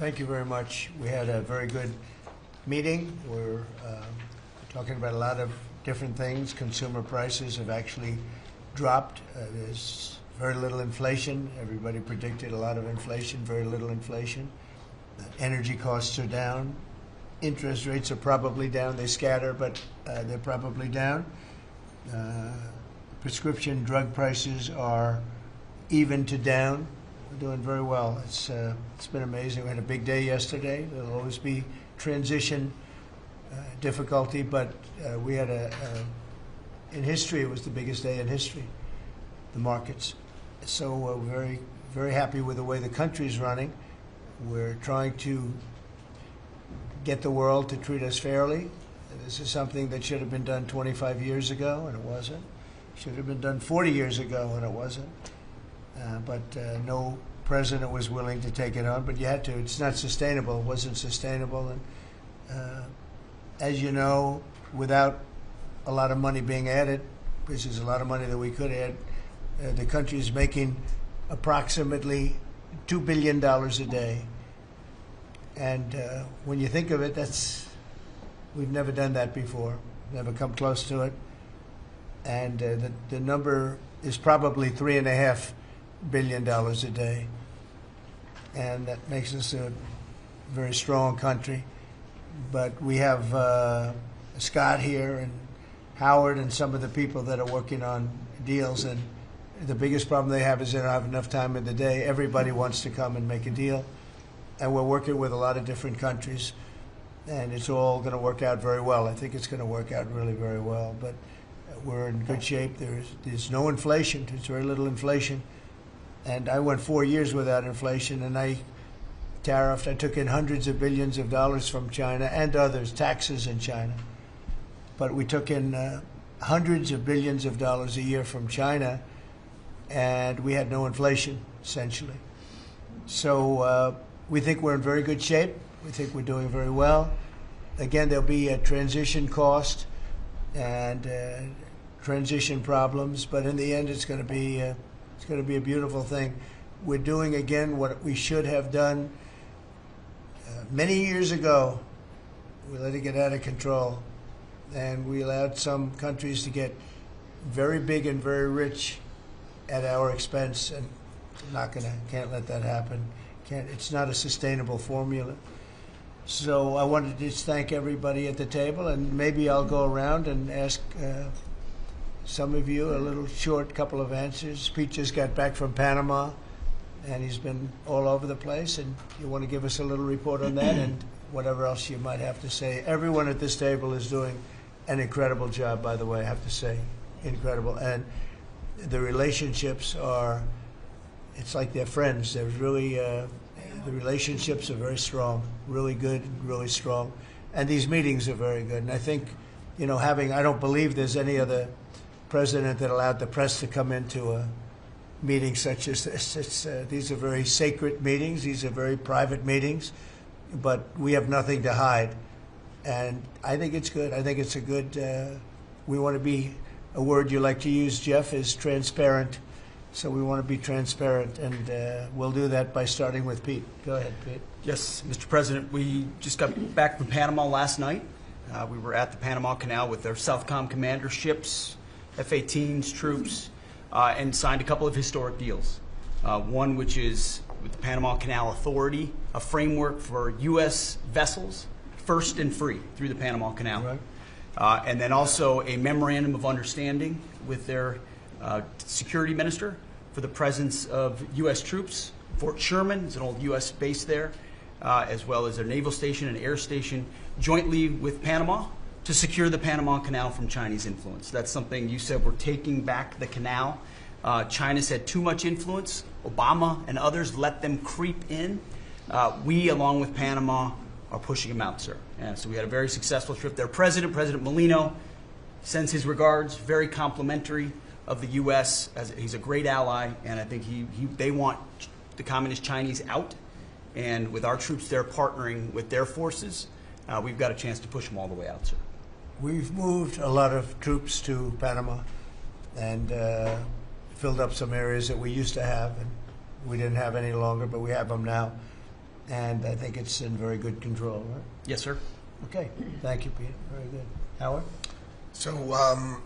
Thank you very much. We had a very good meeting. We're talking about a lot of different things. Consumer prices have actually dropped. There's very little inflation. Everybody predicted a lot of inflation, very little inflation. Energy costs are down. Interest rates are probably down. They scatter, but they're probably down. Prescription drug prices are even to down. We're doing very well. It's been amazing. We had a big day yesterday. There'll always be transition difficulty, but we had in history, it was the biggest day in history, the markets. So we're very, very happy with the way the country's running. We're trying to get the world to treat us fairly. This is something that should have been done 25 years ago, and it wasn't. Should have been done 40 years ago, and it wasn't. But no president was willing to take it on, but you had to. It's not sustainable. It wasn't sustainable. And as you know, without a lot of money being added, which is a lot of money that we could add, the country is making approximately $2 billion a day. And when you think of it, we've never done that before, never come close to it. And the number is probably $3.5 billion a day. And that makes us a very strong country. But we have Scott here and Howard and some of the people that are working on deals. And the biggest problem they have is they don't have enough time in the day. Everybody wants to come and make a deal. And we're working with a lot of different countries. And it's all going to work out very well. I think it's going to work out really very well. But we're in good shape. There's no inflation. There's very little inflation. And I went 4 years without inflation, and I took in hundreds of billions of dollars from China and others, taxes in China. But we took in hundreds of billions of dollars a year from China, and we had no inflation, essentially. So we think we're in very good shape. We think we're doing very well. Again, there'll be a transition cost and transition problems, but in the end, it's going to be a beautiful thing. We're doing again what we should have done many years ago. We let it get out of control, and we allowed some countries to get very big and very rich at our expense, and can't let that happen. It's not a sustainable formula. So I wanted to just thank everybody at the table, and maybe I'll go around and ask some of you a little short couple of answers. Pete just got back from Panama, and he's been all over the place, and you want to give us a little report on that and whatever else you might have to say. Everyone at this table is doing an incredible job, by the way, I have to say, incredible. And the relationships are, it's like they're friends. They're really, the relationships are very strong, really good, really strong. And these meetings are very good. And I think, I don't believe there's any other president that allowed the press to come into a meeting such as this. These are very sacred meetings. These are very private meetings, but we have nothing to hide. And I think it's good. I think it's a good, we want to be, a word you like to use, Jeff, is transparent. So we want to be transparent, and we'll do that by starting with Pete. Go ahead, Pete. Yes, Mr. President, we just got back from Panama last night. We were at the Panama Canal with their Southcom commander ships, F-18s, troops, and signed a couple of historic deals. One which is with the Panama Canal Authority, a framework for U.S. vessels, first and free through the Panama Canal. Right. And then also a memorandum of understanding with their security minister for the presence of U.S. troops. Fort Sherman is an old U.S. base there, as well as their naval station and air station, jointly with Panama, to secure the Panama Canal from Chinese influence. That's something you said, we're taking back the canal. China's had too much influence. Obama and others let them creep in. We, along with Panama, are pushing them out, sir. And so we had a very successful trip there. President Molino, sends his regards, very complimentary of the U.S. as he's a great ally, and I think they want the Communist Chinese out. And with our troops there partnering with their forces, we've got a chance to push them all the way out, sir. We've moved a lot of troops to Panama and filled up some areas that we used to have, and we didn't have any longer, but we have them now. and I think it's in very good control, right? Yes, sir. Okay, thank you, Pete. Very good. Howard? So,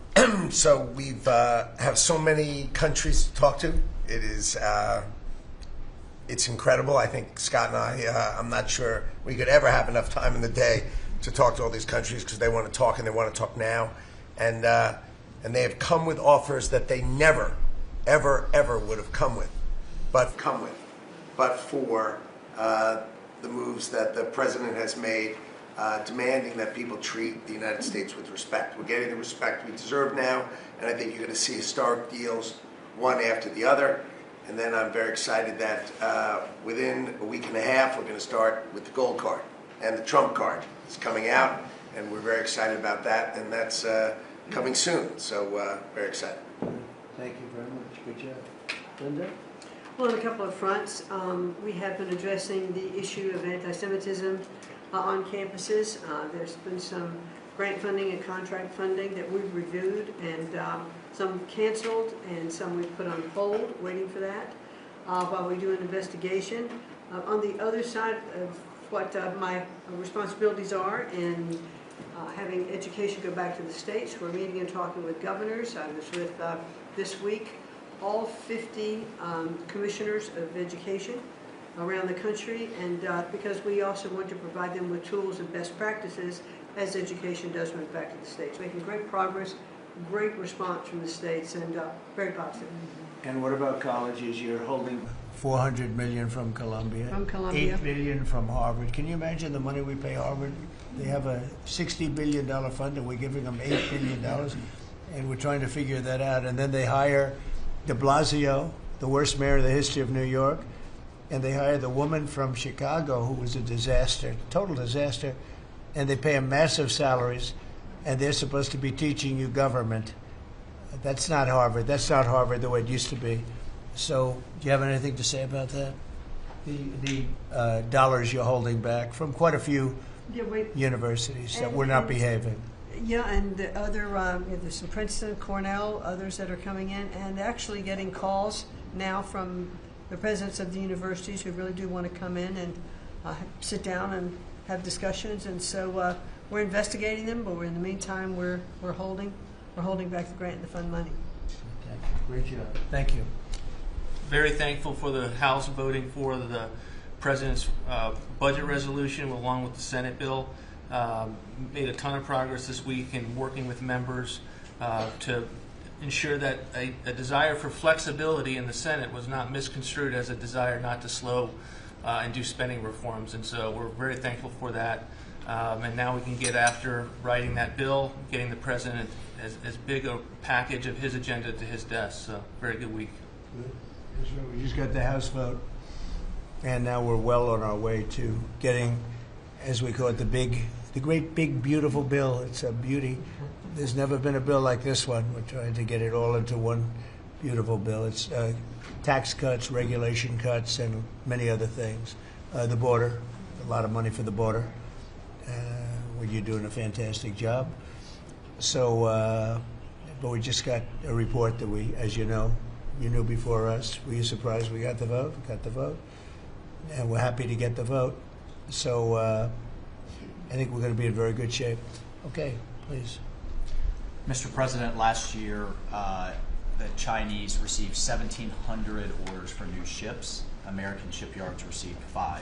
so we've have so many countries to talk to. It is, it's incredible. I think Scott and I, I'm not sure we could ever have enough time in the day to talk to all these countries because they want to talk and they want to talk now, and they have come with offers that they never, ever would have come with, but for the moves that the president has made. Demanding that people treat the United States with respect. We're getting the respect we deserve now, and I think you're going to see historic deals, one after the other. And then I'm very excited that within a week and a half, we're going to start with the gold card. And the Trump card is coming out, and we're very excited about that, and that's coming soon. So very excited. Thank you very much. Good job. Linda? Well, on a couple of fronts, we have been addressing the issue of anti-Semitism on campuses. There's been some grant funding and contract funding that we've reviewed, and some canceled and some we've put on hold, waiting for that, while we do an investigation. On the other side of what my responsibilities are in having education go back to the states, we're meeting and talking with governors. I was with, this week, all 50 commissioners of education around the country, and because we also want to provide them with tools and best practices as education does move back to the states. Making great progress, great response from the states, and very positive. And what about colleges? You're holding $400 million from Columbia. From Columbia. $8 billion from Harvard. Can you imagine the money we pay Harvard? They have a $60 billion fund, and we're giving them $8 billion, and we're trying to figure that out. And then they hire de Blasio, the worst mayor of the history of New York, and they hire the woman from Chicago who was a disaster, total disaster, and they pay them massive salaries, and they're supposed to be teaching you government. That's not Harvard. That's not Harvard the way it used to be. So do you have anything to say about that? The dollars you're holding back from quite a few universities that were not behaving. Yeah, and the other, there's some Princeton, Cornell, others that are coming in, and actually getting calls now from the presidents of the universities who really do want to come in and sit down and have discussions. And so we're investigating them, but in the meantime, we're holding back the grant and the fund money. Great job. Thank you. Very thankful for the House voting for the president's budget resolution along with the Senate bill. Made a ton of progress this week in working with members to ensure that a desire for flexibility in the Senate was not misconstrued as a desire not to slow and do spending reforms. And so we're very thankful for that. And now we can get after writing that bill, getting the president as big a package of his agenda to his desk. So very good week. We just got the House vote, and now we're well on our way to getting, as we call it, the great big beautiful bill. It's a beauty. There's never been a bill like this one. We're trying to get it all into one beautiful bill. It's tax cuts, regulation cuts, and many other things. The border, a lot of money for the border, where you're doing a fantastic job. So, but we just got a report that we, as you know, you knew before us. Were you surprised we got the vote? We got the vote, and we're happy to get the vote. So I think we're going to be in very good shape. Okay, please. Mr. President, last year the Chinese received 1,700 orders for new ships. American shipyards received 5.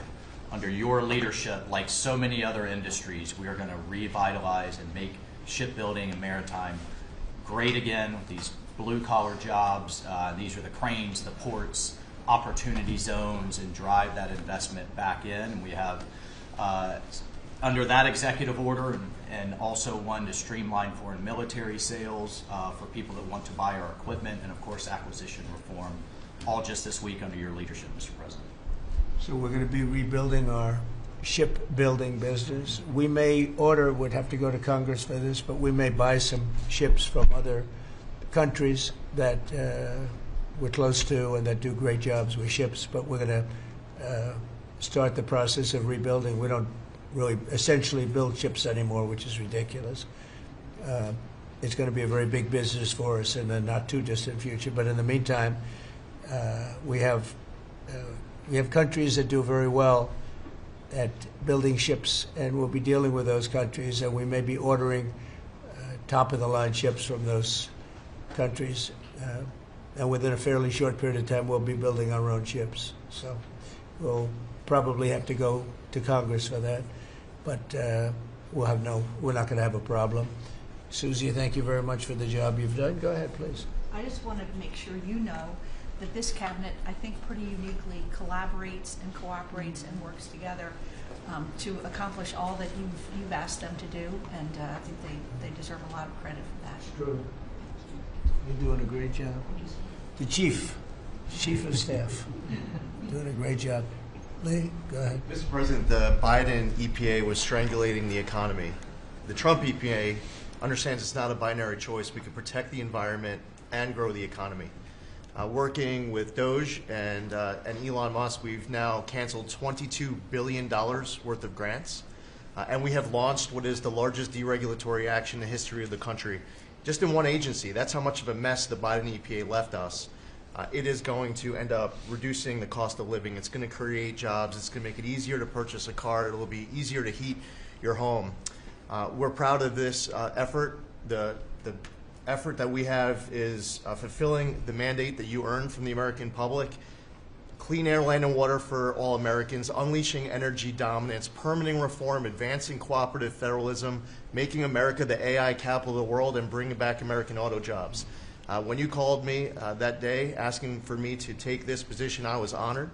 Under your leadership, like so many other industries, we are going to revitalize and make shipbuilding and maritime great again with these blue-collar jobs. These are the cranes, the ports, opportunity zones, and drive that investment back in. And we have, under that executive order, and also one to streamline foreign military sales for people that want to buy our equipment, and of course acquisition reform, all just this week under your leadership, Mr. President. So we're going to be rebuilding our shipbuilding business. We may order, would have to go to Congress for this, but we may buy some ships from other countries that we're close to and that do great jobs with ships, but we're going to start the process of rebuilding. We don't really essentially build ships anymore, which is ridiculous. It's going to be a very big business for us in the not too distant future, but in the meantime, we have countries that do very well at building ships, and we'll be dealing with those countries, and we may be ordering top-of-the-line ships from those countries. And within a fairly short period of time, we'll be building our own ships. So we'll probably have to go to Congress for that, but we're not going to have a problem. Susie, thank you very much for the job you've done. Go ahead, please. I just wanted to make sure you know that this cabinet, I think, pretty uniquely collaborates and cooperates and works together to accomplish all that you've asked them to do, and I think they deserve a lot of credit for that. True. You're doing a great job. The chief of staff, doing a great job. Lee, go ahead. Mr. President, the Biden EPA was strangulating the economy. The Trump EPA understands it's not a binary choice. We can protect the environment and grow the economy. Working with Doge and Elon Musk, we've now canceled $22 billion worth of grants, and we have launched what is the largest deregulatory action in the history of the country. Just in one agency. That's how much of a mess the Biden EPA left us. It is going to end up reducing the cost of living. It's going to create jobs. It's going to make it easier to purchase a car. It will be easier to heat your home. We're proud of this effort. The effort that we have is fulfilling the mandate that you earned from the American public. Clean air, land, and water for all Americans, unleashing energy dominance, permitting reform, advancing cooperative federalism, making America the AI capital of the world, and bringing back American auto jobs. When you called me that day asking for me to take this position, I was honored.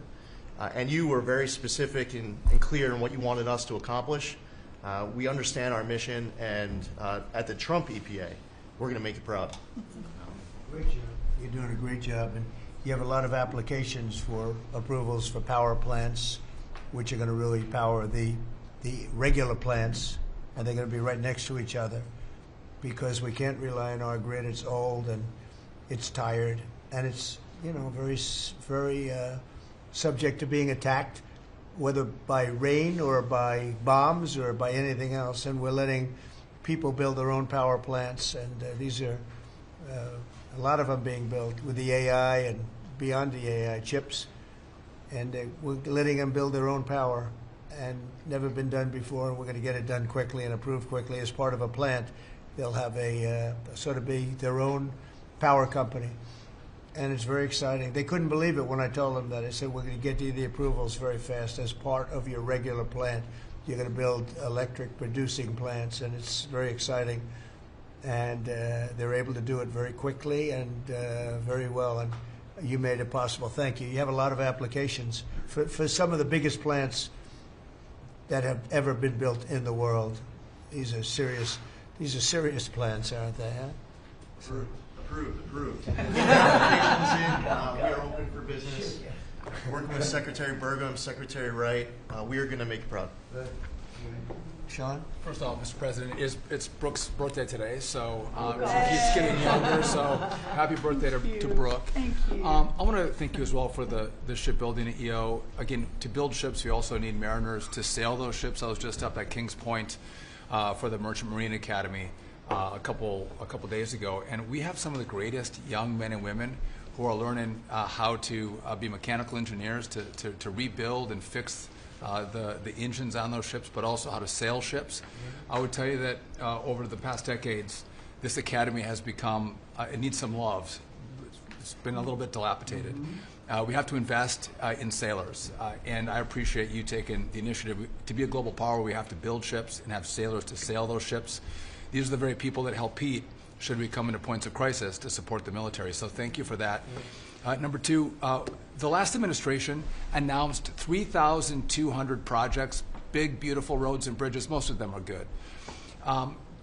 And you were very specific and clear in what you wanted us to accomplish. We understand our mission, and at the Trump EPA, we're going to make you proud. Great job. You're doing a great job. And you have a lot of applications for approvals for power plants, which are going to really power the regular plants, and they're going to be right next to each other because we can't rely on our grid. It's old and it's tired, and it's very subject to being attacked, whether by rain or by bombs or by anything else. And we're letting people build their own power plants, and these are a lot of them being built with the AI and beyond the AI chips, and we're letting them build their own power, and never been done before. And we're going to get it done quickly and approved quickly as part of a plant. They'll have a sort of be their own power company, and it's very exciting. They couldn't believe it when I told them that. I said, we're going to get you the approvals very fast as part of your regular plant. You're going to build electric producing plants, and it's very exciting. And they're able to do it very quickly and very well, and you made it possible. Thank you. You have a lot of applications for some of the biggest plants that have ever been built in the world. These are serious plants, aren't they? Huh? Approved. We are open for business. Working with Secretary Burgum, Secretary Wright, we are going to make you proud. Sean? First off, Mr. President, it's Brooke's birthday today, so she keeps getting younger, so happy birthday to Brooke. Thank you. I want to thank you as well for the shipbuilding at EO. Again, to build ships, we also need mariners to sail those ships. I was just up at Kings Point for the Merchant Marine Academy a couple days ago, and we have some of the greatest young men and women who are learning how to be mechanical engineers, to rebuild and fix the engines on those ships, but also how to sail ships. I would tell you that over the past decades, this academy has become, it needs some love. It's been a little bit dilapidated. We have to invest in sailors, and I appreciate you taking the initiative. To be a global power, we have to build ships and have sailors to sail those ships. These are the very people that help Pete should we come into points of crisis to support the military. So thank you for that. Number two, the last administration announced 3,200 projects, big, beautiful roads and bridges. Most of them are good.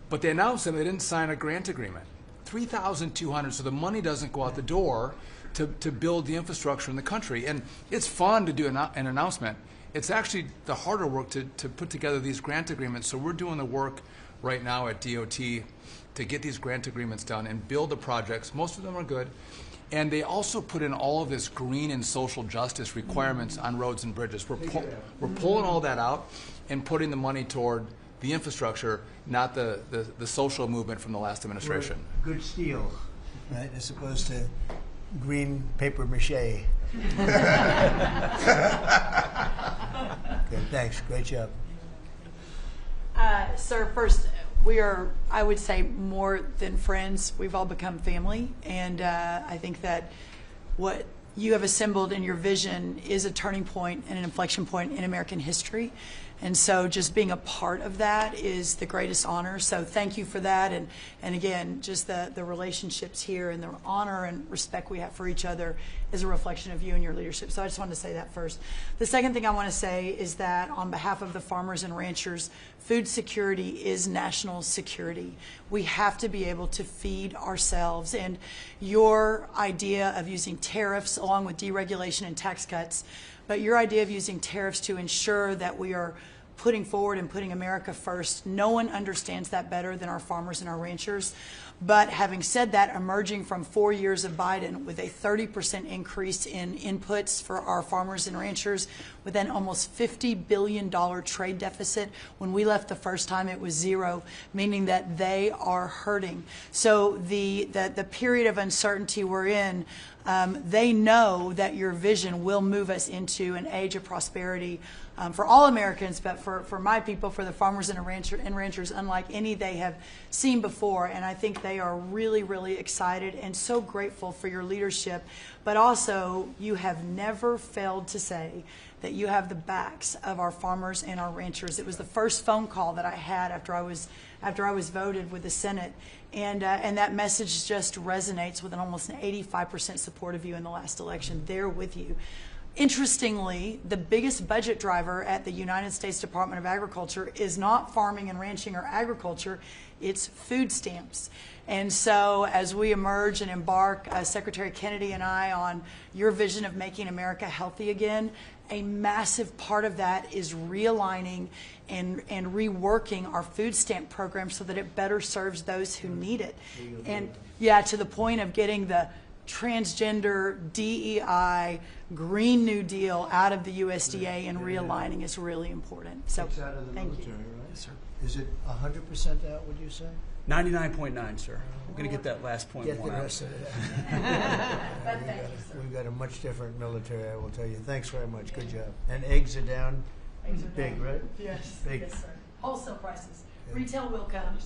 But they announced them, they didn't sign a grant agreement. 3,200, so the money doesn't go out the door to build the infrastructure in the country. And it's fun to do an announcement. It's actually the harder work to put together these grant agreements. So we're doing the work right now at DOT to get these grant agreements done and build the projects. Most of them are good. And they also put in all of this green and social justice requirements on roads and bridges. We're pulling all that out and putting the money toward the infrastructure, not the social movement from the last administration. Good steel, right, as opposed to green paper mache. Good. Thanks. Great job. Sir, first, we are, I would say, more than friends. We've all become family, and I think that what you have assembled in your vision is a turning point and an inflection point in American history. And so just being a part of that is the greatest honor. So thank you for that. And again, just the relationships here and the honor and respect we have for each other is a reflection of you and your leadership. So I just wanted to say that first. The second thing I want to say is that on behalf of the farmers and ranchers, food security is national security. We have to be able to feed ourselves. And your idea of using tariffs along with deregulation and tax cuts, but your idea of using tariffs to ensure that we are putting forward and putting America first, no one understands that better than our farmers and our ranchers. But having said that, emerging from 4 years of Biden with a 30% increase in inputs for our farmers and ranchers, with an almost $50 billion trade deficit. When we left the first time, it was zero, meaning that they are hurting. So the period of uncertainty we're in, they know that your vision will move us into an age of prosperity for all Americans, but for my people, for the farmers and ranchers, unlike any they have seen before. And I think they are really, really excited and so grateful for your leadership. But also, you have never failed to say that you have the backs of our farmers and our ranchers. It was the first phone call that I had after I was voted with the Senate. And that message just resonates with an almost an 85% support of you in the last election. They're with you. Interestingly, the biggest budget driver at the United States Department of Agriculture is not farming and ranching or agriculture, it's food stamps. And so as we emerge and embark, Secretary Kennedy and I, on your vision of making America healthy again, a massive part of that is realigning and reworking our food stamp program so that it better serves those who need it. And yeah, to the point of getting the transgender, DEI, Green New Deal out of the USDA and realigning is really important. So It's out of the thank military, you. right? Yes, sir. Is it 100% out, would you say? 99.9, sir. I'm going to get that last point Get the one out. rest of it. But thank you, sir. We've got a much different military, I will tell you. Thanks very much. Good job. And eggs are down. Eggs are Big, down. right? Yes, Big. yes, sir. Wholesale prices. Yeah. Retail will come.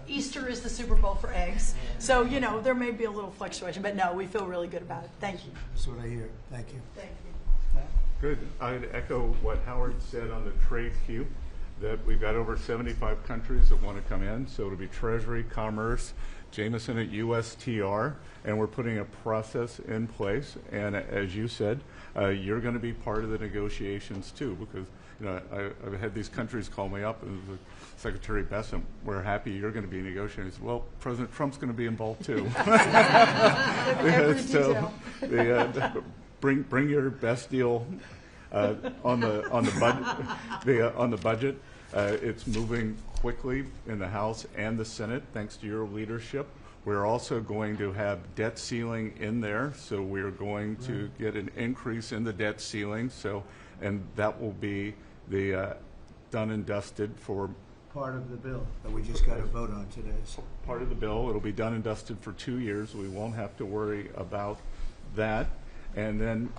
Easter is the Super Bowl for eggs. So, you know, there may be a little fluctuation, but no, we feel really good about it. Thank you. That's what I hear. Thank you. Thank you. Good. I'd echo what Howard said on the trade queue, that we've got over 75 countries that want to come in. So it'll be Treasury, Commerce, Jameson at USTR, and we're putting a process in place. And as you said, you're going to be part of the negotiations too, because you know I've had these countries call me up and Secretary Bessent, we're happy you're going to be negotiating. I said, well, President Trump's going to be involved too. So bring your best deal on the budget. It's moving quickly in the House and the Senate, thanks to your leadership. We're also going to have debt ceiling in there, so we're going to get an increase in the debt ceiling. So, and that will be the done and dusted for Part of the bill that we just got to vote on today. part of the bill. It'll be done and dusted for 2 years. We won't have to worry about that. And then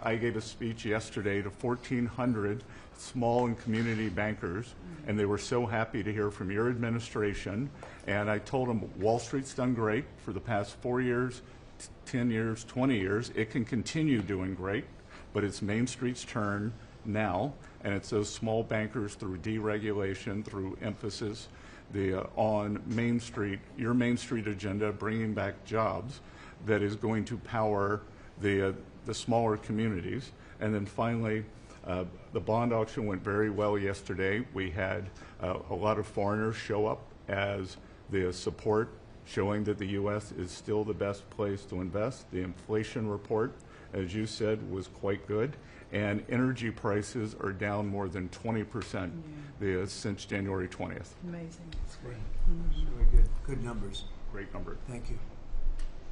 I gave a speech yesterday to 1,400 small and community bankers, and they were so happy to hear from your administration. And I told them Wall Street's done great for the past 4 years, 10 years, 20 years. It can continue doing great, but it's Main Street's turn now, and it's those small bankers through deregulation, through emphasis on Main Street, your Main Street agenda, bringing back jobs, that is going to power the smaller communities. And then finally, the bond auction went very well yesterday. We had a lot of foreigners show up as the support, showing that the U.S. is still the best place to invest. The inflation report, as you said, was quite good. And energy prices are down more than 20% since January 20th. Amazing. That's great. Very good. Good numbers. Great number. Thank you.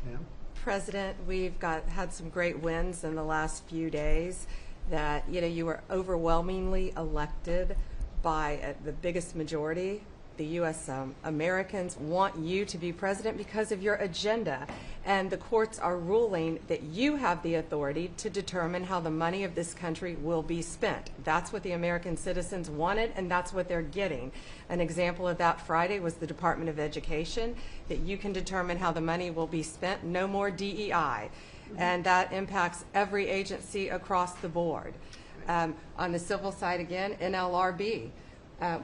Pam? President, we've had some great wins in the last few days. That you were overwhelmingly elected by the biggest majority the U.S. Americans want you to be president because of your agenda. And the courts are ruling that you have the authority to determine how the money of this country will be spent. That's what the American citizens wanted, and that's what they're getting. An example of that Friday was the Department of Education, that you can determine how the money will be spent. No more DEI. And that impacts every agency across the board. On the civil side again, NLRB.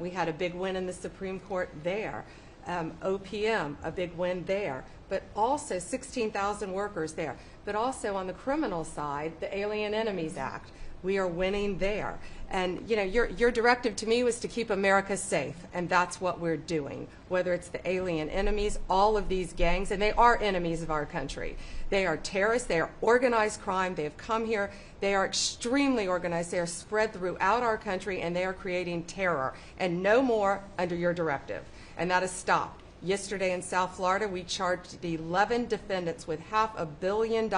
We had a big win in the Supreme Court there. OPM, a big win there. But also 16,000 workers there. But also on the criminal side, the Alien Enemies Act. We are winning there. And you know, your directive to me was to keep America safe, and that's what we're doing. Whether it's the alien enemies, all of these gangs, and they are enemies of our country. They are terrorists, they are organized crime, they have come here, they are extremely organized, they are spread throughout our country, and they are creating terror. And no more under your directive. And that is stopped. Yesterday in South Florida, we charged the 11 defendants with $500 million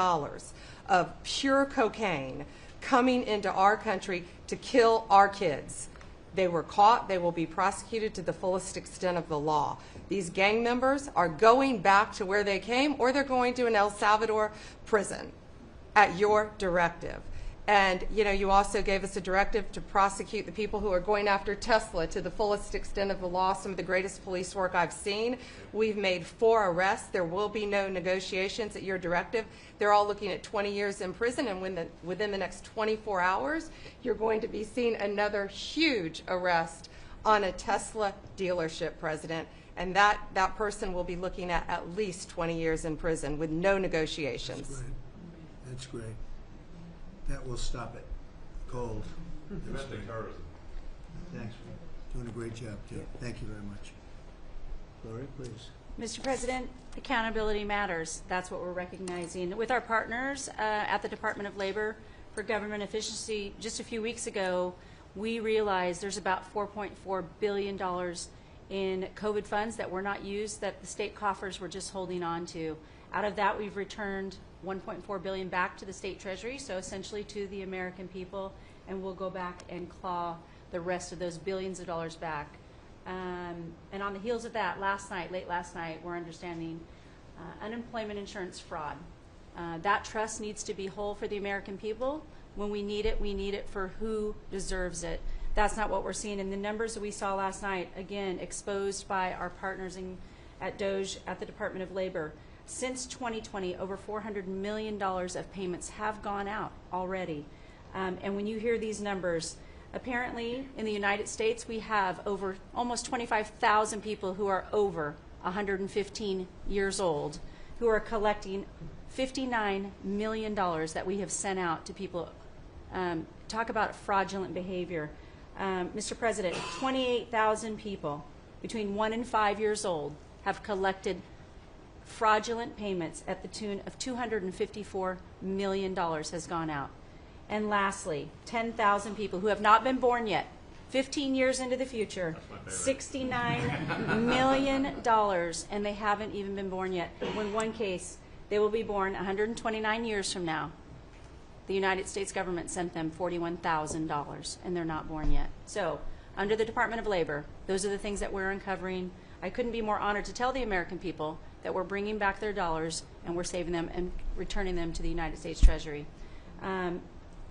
of pure cocaine coming into our country to kill our kids. They were caught. They will be prosecuted to the fullest extent of the law. These gang members are going back to where they came, or they're going to an El Salvador prison at your directive. And you know, you also gave us a directive to prosecute the people who are going after Tesla to the fullest extent of the law, some of the greatest police work I've seen. We've made 4 arrests. There will be no negotiations at your directive. They're all looking at 20 years in prison, and within the next 24 hours, you're going to be seeing another huge arrest on a Tesla dealership, President. And that person will be looking at least 20 years in prison with no negotiations. That's great. That's great. That will stop it. Cold. Domestic terrorism. Thanks. Doing a great job, too. Thank you very much. Lori, please. Mr. President, accountability matters. That's what we're recognizing. With our partners at the Department of Labor for Government Efficiency, just a few weeks ago, we realized there's about $4.4 billion in COVID funds that were not used, that the state coffers were just holding on to. Out of that, we've returned $1.4 billion back to the state treasury, so essentially to the American people, and we'll go back and claw the rest of those billions of dollars back. And on the heels of that, late last night, we're understanding unemployment insurance fraud. That trust needs to be whole for the American people. When we need it for who deserves it. That's not what we're seeing. And the numbers that we saw last night, again, exposed by our partners at DOJ at the Department of Labor. Since 2020, over $400 million of payments have gone out already. And when you hear these numbers, apparently in the United States, we have over almost 25,000 people who are over 115 years old who are collecting $59 million that we have sent out to people. Talk about fraudulent behavior. Mr. President, 28,000 people between 1 and 5 years old have collected fraudulent payments at the tune of $254 million has gone out. And lastly, 10,000 people who have not been born yet, 15 years into the future, $69 million, and they haven't even been born yet. In one case, they will be born 129 years from now. The United States government sent them $41,000, and they're not born yet. So, under the Department of Labor, those are the things that we're uncovering. I couldn't be more honored to tell the American people that we're bringing back their dollars and we're saving them and returning them to the United States Treasury.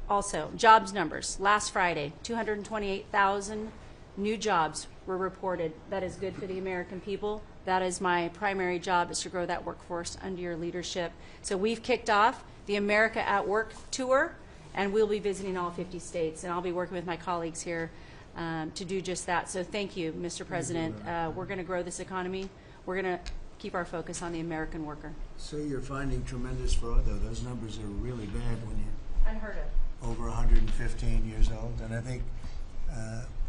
Also, jobs numbers. Last Friday, 228,000 new jobs were reported. That is good for the American people. That is my primary job, is to grow that workforce under your leadership. So we've kicked off the America at Work tour, and we'll be visiting all 50 states, and I'll be working with my colleagues here to do just that. So thank you, Mr. President. We're going to grow this economy. We're going to keep our focus on the American worker. So you're finding tremendous fraud, though. Those numbers are really bad when you're Unheard of. over 115 years old. And I think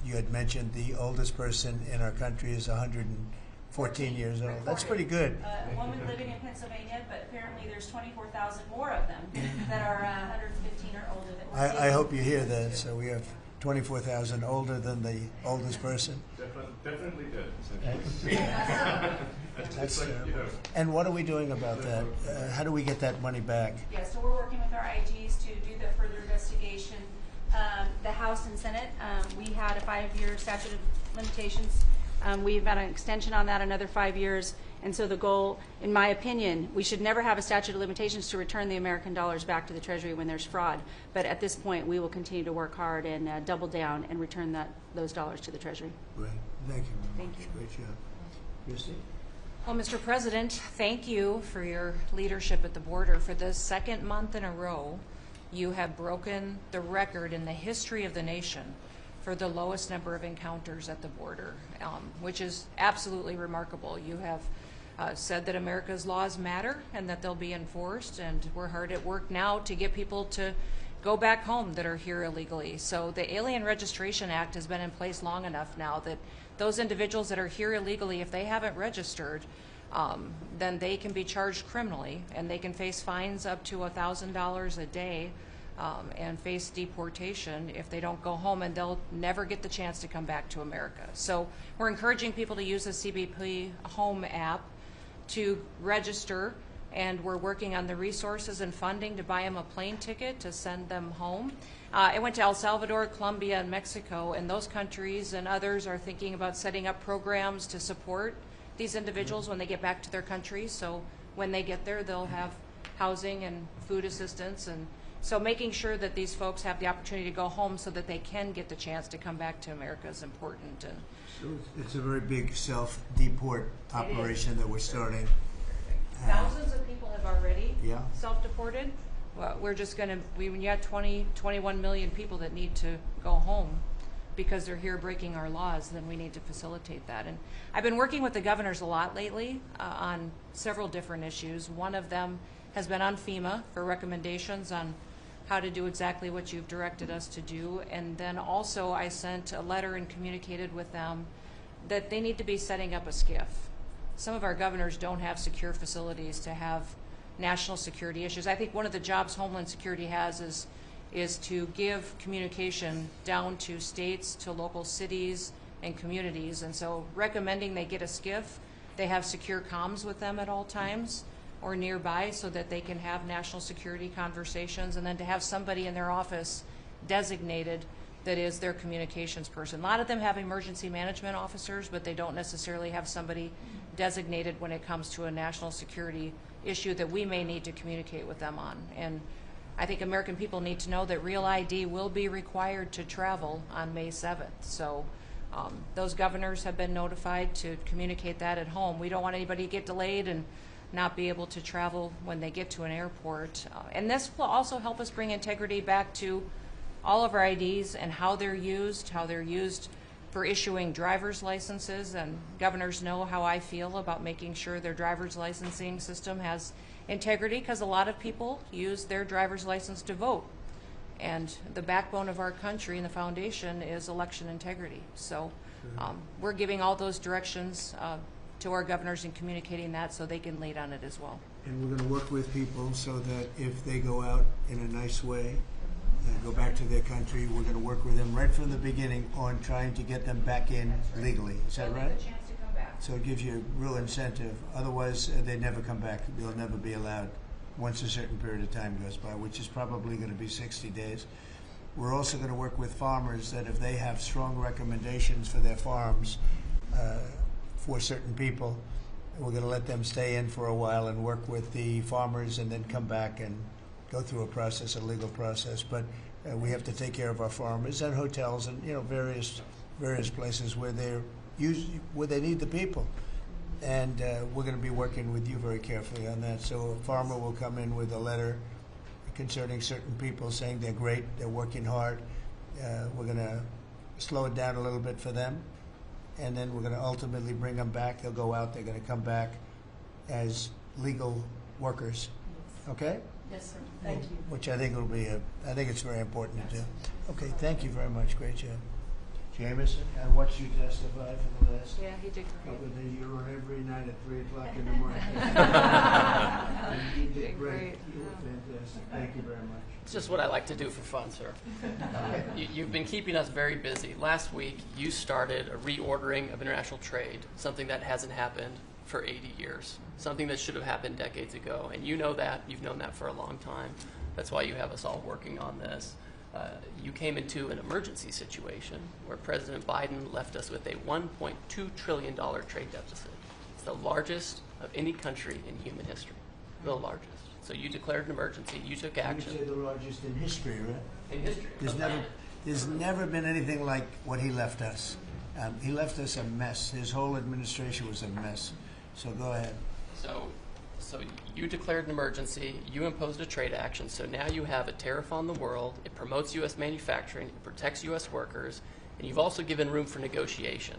you had mentioned the oldest person in our country is 114 years old. That's pretty good. A woman living in Pennsylvania, but apparently there's 24,000 more of them that are 115 or older. That I hope you hear that. So we have 24,000 older than the oldest person. Definitely good. That's terrible. And what are we doing about that? How do we get that money back? Yeah, so we're working with our IGs to do the further investigation. The House and Senate, we had a 5-year statute of limitations We've got an extension on that, another 5 years. And so the goal, in my opinion, we should never have a statute of limitations to return the American dollars back to the Treasury when there's fraud. But at this point, we will continue to work hard and double down and return those dollars to the Treasury. Great. Thank you very Thank much. you. Great job. Christy? Well, Mr. President, thank you for your leadership at the border. For the second month in a row, you have broken the record in the history of the nation for the lowest number of encounters at the border, which is absolutely remarkable. You have said that America's laws matter and that they'll be enforced, and we're hard at work now to get people to go back home that are here illegally. So the Alien Registration Act has been in place long enough now that those individuals that are here illegally, if they haven't registered, then they can be charged criminally, and they can face fines up to $1,000 a day and face deportation if they don't go home, and they'll never get the chance to come back to America. So we're encouraging people to use the CBP Home app to register, and we're working on the resources and funding to buy them a plane ticket to send them home. I went to El Salvador, Colombia, and Mexico, and those countries and others are thinking about setting up programs to support these individuals when they get back to their countries. So when they get there, they'll have housing and food assistance, and so making sure that these folks have the opportunity to go home so that they can get the chance to come back to America is important. And So it's a very big self-deport operation that we're starting. thousands of people have already Yeah. self-deported. Well, we're just going to, when you have 21 million people that need to go home because they're here breaking our laws, then we need to facilitate that. And I've been working with the governors a lot lately on several different issues. One of them has been on FEMA for recommendations on how to do exactly what you've directed us to do. And then also I sent a letter and communicated with them that they need to be setting up a SCIF. Some of our governors don't have secure facilities to have national security issues. I think one of the jobs Homeland Security has is to give communication down to states, to local cities and communities. And so recommending they get a SCIF, they have secure comms with them at all times or nearby so that they can have national security conversations, and then to have somebody in their office designated that is their communications person. A lot of them have emergency management officers, but they don't necessarily have somebody designated when it comes to a national security issue that we may need to communicate with them on. And I think American people need to know that Real ID will be required to travel on May 7th. So those governors have been notified to communicate that at home. We don't want anybody to get delayed and not be able to travel when they get to an airport. And this will also help us bring integrity back to all of our IDs and how they're used for issuing driver's licenses. And governors know how I feel about making sure their driver's licensing system has integrity, because a lot of people use their driver's license to vote. And the backbone of our country and the foundation is election integrity. So we're giving all those directions to our governors and communicating that so they can lead on it as well. And we're going to work with people so that if they go out in a nice way and go back to their country, we're going to work with them right from the beginning on trying to get them back in legally. Is that right? A chance to come back. So it gives you a real incentive. Otherwise, they never come back. They'll never be allowed once a certain period of time goes by, which is probably going to be 60 days. We're also going to work with farmers that if they have strong recommendations for their farms for certain people, we're going to let them stay in for a while and work with the farmers and then come back and go through a process, a legal process. But we have to take care of our farmers and hotels and various places where they need the people. And we're going to be working with you very carefully on that. So a farmer will come in with a letter concerning certain people saying they're great, they're working hard. We're going to slow it down a little bit for them, and then we're going to ultimately bring them back. They'll go out, they're going to come back as legal workers. Okay? Yes, sir. Thank you. Which I think will be I think it's very important to do. Okay, thank you very much. Great job. Jameson, I watched you testify for the last Yeah, he did great. couple of days. You were on every night at 3 o'clock in the morning. You did great. You were fantastic. Thank you very much. It's just what I like to do for fun, sir. You've been keeping us very busy. Last week, you started a reordering of international trade, something that hasn't happened for 80 years, something that should have happened decades ago. And you know that. You've known that for a long time. That's why you have us all working on this. you came into an emergency situation where President Biden left us with a $1.2 trillion trade deficit. It's the largest of any country in human history, the largest. So you declared an emergency, you took action. You say the largest in history, right? In history. There's never been anything like what he left us. He left us a mess. His whole administration was a mess. So go ahead. So you declared an emergency, you imposed a trade action, so now you have a tariff on the world, it promotes U.S. manufacturing, it protects U.S. workers, and you've also given room for negotiation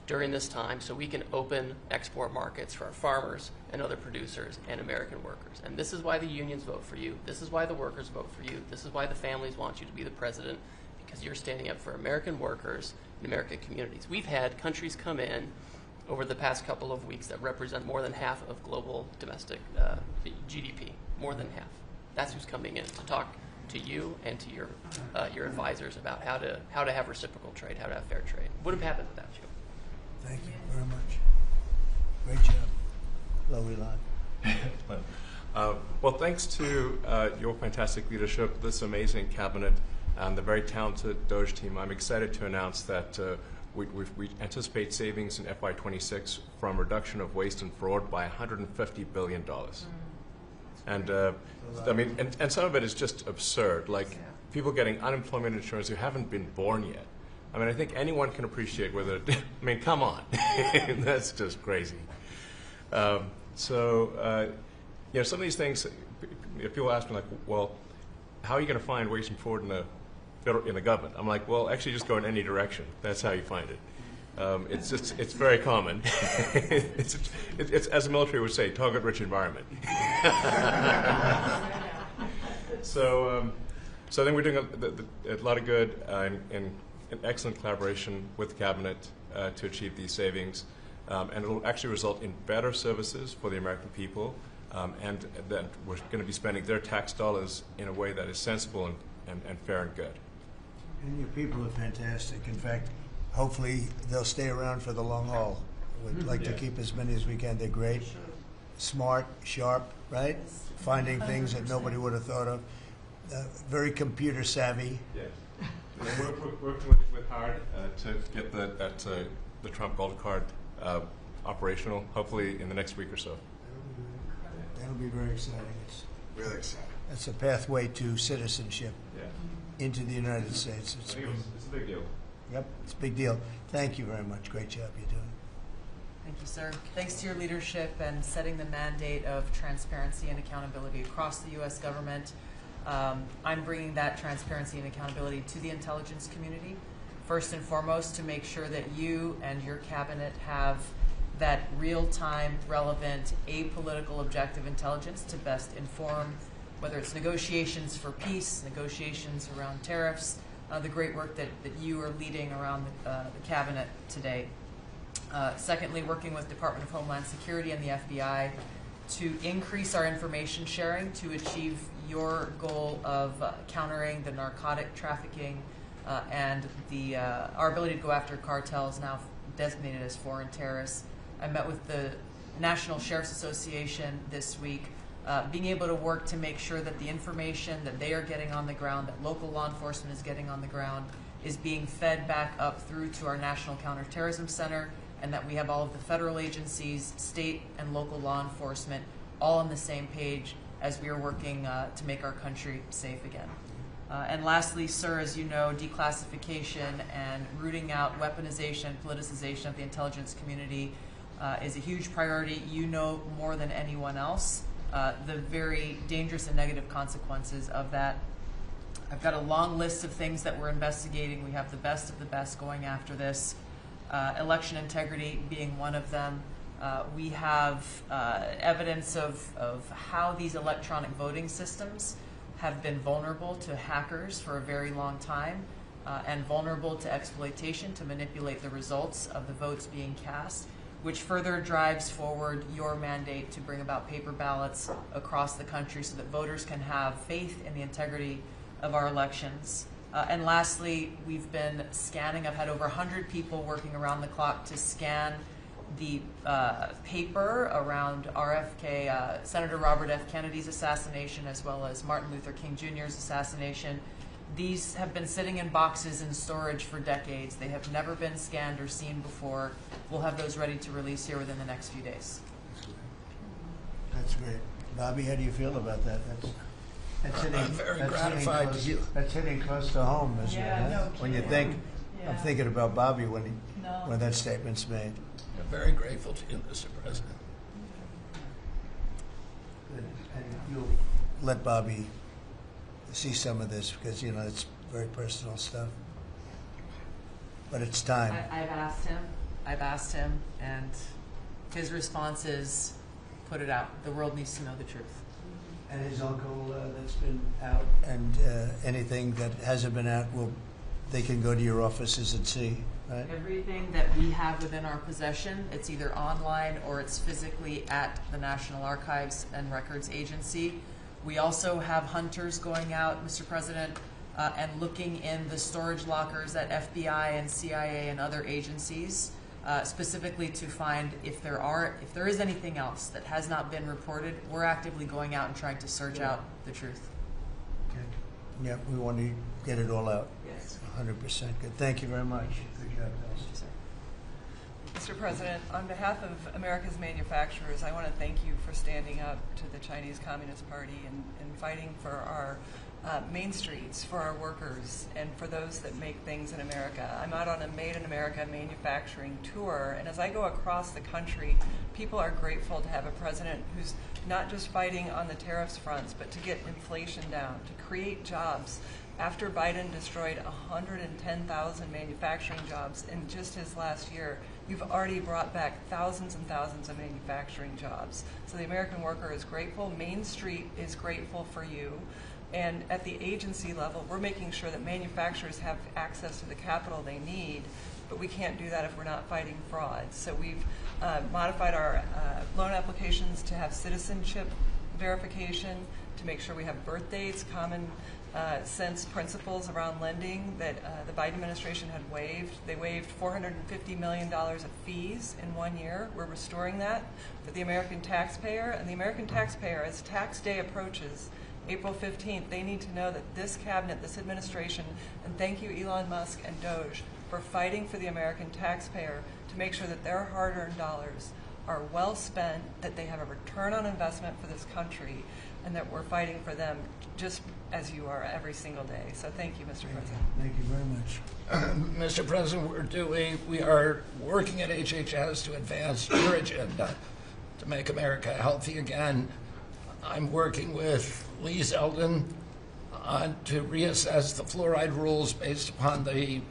during this time so we can open export markets for our farmers and other producers and American workers. And this is why the unions vote for you, this is why the workers vote for you, this is why the families want you to be the president, because you're standing up for American workers and American communities. We've had countries come in over the past couple of weeks that represent more than half of global domestic GDP, more than half. That's who's coming in to talk to you and to your advisors about how to have reciprocal trade, how to have fair trade. Wouldn't have happened without you. Thank you very much. Great job. Lowy line. Well, thanks to your fantastic leadership, this amazing cabinet, and the very talented Doge team, I'm excited to announce that we anticipate savings in FY26 from reduction of waste and fraud by $150 billion. And I mean, and some of it is just absurd, like people getting unemployment insurance who haven't been born yet. I mean, I think anyone can appreciate whether, I mean, come on, that's just crazy. You know, some of these things, if people ask me like, well, how are you going to find waste and fraud in the government? I'm like, well, actually just go in any direction. That's how you find it. It's very common. it's as the military would say, target-rich environment. So I think we're doing a lot of good in excellent collaboration with the cabinet to achieve these savings. And it will actually result in better services for the American people, and that we're going to be spending their tax dollars in a way that is sensible and fair and good. And your people are fantastic. In fact, hopefully they'll stay around for the long haul. We'd like to keep as many as we can. They're great, smart, sharp, right? Finding things that nobody would have thought of. Very computer savvy. Yes. We're working with hard to get the Trump Gold Card operational, hopefully in the next week or so. That'll be very exciting. It's Really exciting. That's a pathway to citizenship into the United States. It's a big deal. Yep, it's a big deal. Thank you very much. Great job you're doing. Thank you, sir. Thanks to your leadership and setting the mandate of transparency and accountability across the U.S. government. I'm bringing that transparency and accountability to the intelligence community. First and foremost, to make sure that you and your cabinet have that real-time, relevant, apolitical, objective intelligence to best inform, whether it's negotiations for peace, negotiations around tariffs, the great work that you are leading around the cabinet today. Secondly, working with Department of Homeland Security and the FBI to increase our information sharing to achieve your goal of countering the narcotic trafficking and our ability to go after cartels now designated as foreign terrorists. I met with the National Sheriff's Association this week, being able to work to make sure that the information that they are getting on the ground, that local law enforcement is getting on the ground, is being fed back up through to our National Counterterrorism Center, and that we have all of the federal agencies, state and local law enforcement, all on the same page as we are working to make our country safe again. And lastly, sir, as you know, declassification and rooting out weaponization, politicization of the intelligence community is a huge priority. You know more than anyone else the very dangerous and negative consequences of that. I've got a long list of things that we're investigating. We have the best of the best going after this. Election integrity being one of them. We have evidence of how these electronic voting systems have been vulnerable to hackers for a very long time and vulnerable to exploitation to manipulate the results of the votes being cast, which further drives forward your mandate to bring about paper ballots across the country so that voters can have faith in the integrity of our elections. And lastly, we've been scanning. I've had over 100 people working around the clock to scan the paper around RFK, Senator Robert F. Kennedy's assassination, as well as Martin Luther King Jr.'s assassination. These have been sitting in boxes in storage for decades. They have never been scanned or seen before. We'll have those ready to release here within the next few days. That's great. Bobby, how do you feel about that? That's hitting, I'm very that's gratified hitting close, to you. That's hitting close to home, isn't Yeah, it? no When you kidding. think, I'm Yeah. thinking about Bobby when No. when that statement's made. I'm very grateful to you, Mr. President. And you'll let Bobby see some of this because, you know, it's very personal stuff. But it's time. I've asked him, and his response is, put it out. The world needs to know the truth. And his uncle that's been out, and anything that hasn't been out, they can go to your offices and see, right? Everything that we have within our possession, it's either online or it's physically at the National Archives and Records Agency. We also have hunters going out, Mr. President, and looking in the storage lockers at FBI and CIA and other agencies, specifically to find if there is anything else that has not been reported. We're actively going out and trying to search out the truth. Okay. Yeah, we want to get it all out. Yes. 100% good. Thank you very much. Good job, guys. Mr. President, on behalf of America's manufacturers, I want to thank you for standing up to the Chinese Communist Party and fighting for our main streets, for our workers, and for those that make things in America. I'm out on a Made in America manufacturing tour, and as I go across the country, people are grateful to have a president who's not just fighting on the tariffs fronts, but to get inflation down, to create jobs. After Biden destroyed 110,000 manufacturing jobs in just his last year, you've already brought back thousands and thousands of manufacturing jobs. So the American worker is grateful. Main Street is grateful for you. And at the agency level, we're making sure that manufacturers have access to the capital they need, but we can't do that if we're not fighting fraud. So we've modified our loan applications to have citizenship verification, to make sure we have birth dates, common sense principles around lending that the Biden administration had waived. They waived $450 million of fees in 1 year. We're restoring that for the American taxpayer. And the American taxpayer, as tax day approaches, April 15th, they need to know that this cabinet, this administration, and thank you Elon Musk and Doge for fighting for the American taxpayer to make sure that their hard-earned dollars are well spent, that they have a return on investment for this country, and that we're fighting for them just as you are every single day. So thank you, Mr. President. Thank you very much. Mr. President, we are working at HHS to advance your agenda to make America healthy again. I'm working with Lee Zeldin to reassess the fluoride rules based upon the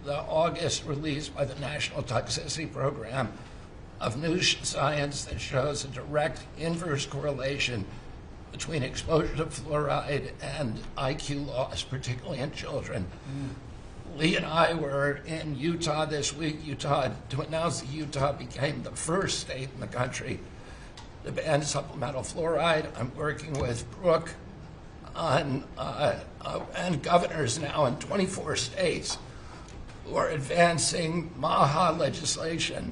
August release by the National Toxicity Program of new science that shows a direct inverse correlation between exposure to fluoride and IQ loss, particularly in children. Lee and I were in Utah this week, to announce that Utah became the first state in the country to ban supplemental fluoride. I'm working with Brooke on, and governors now in 24 states who are advancing MAHA legislation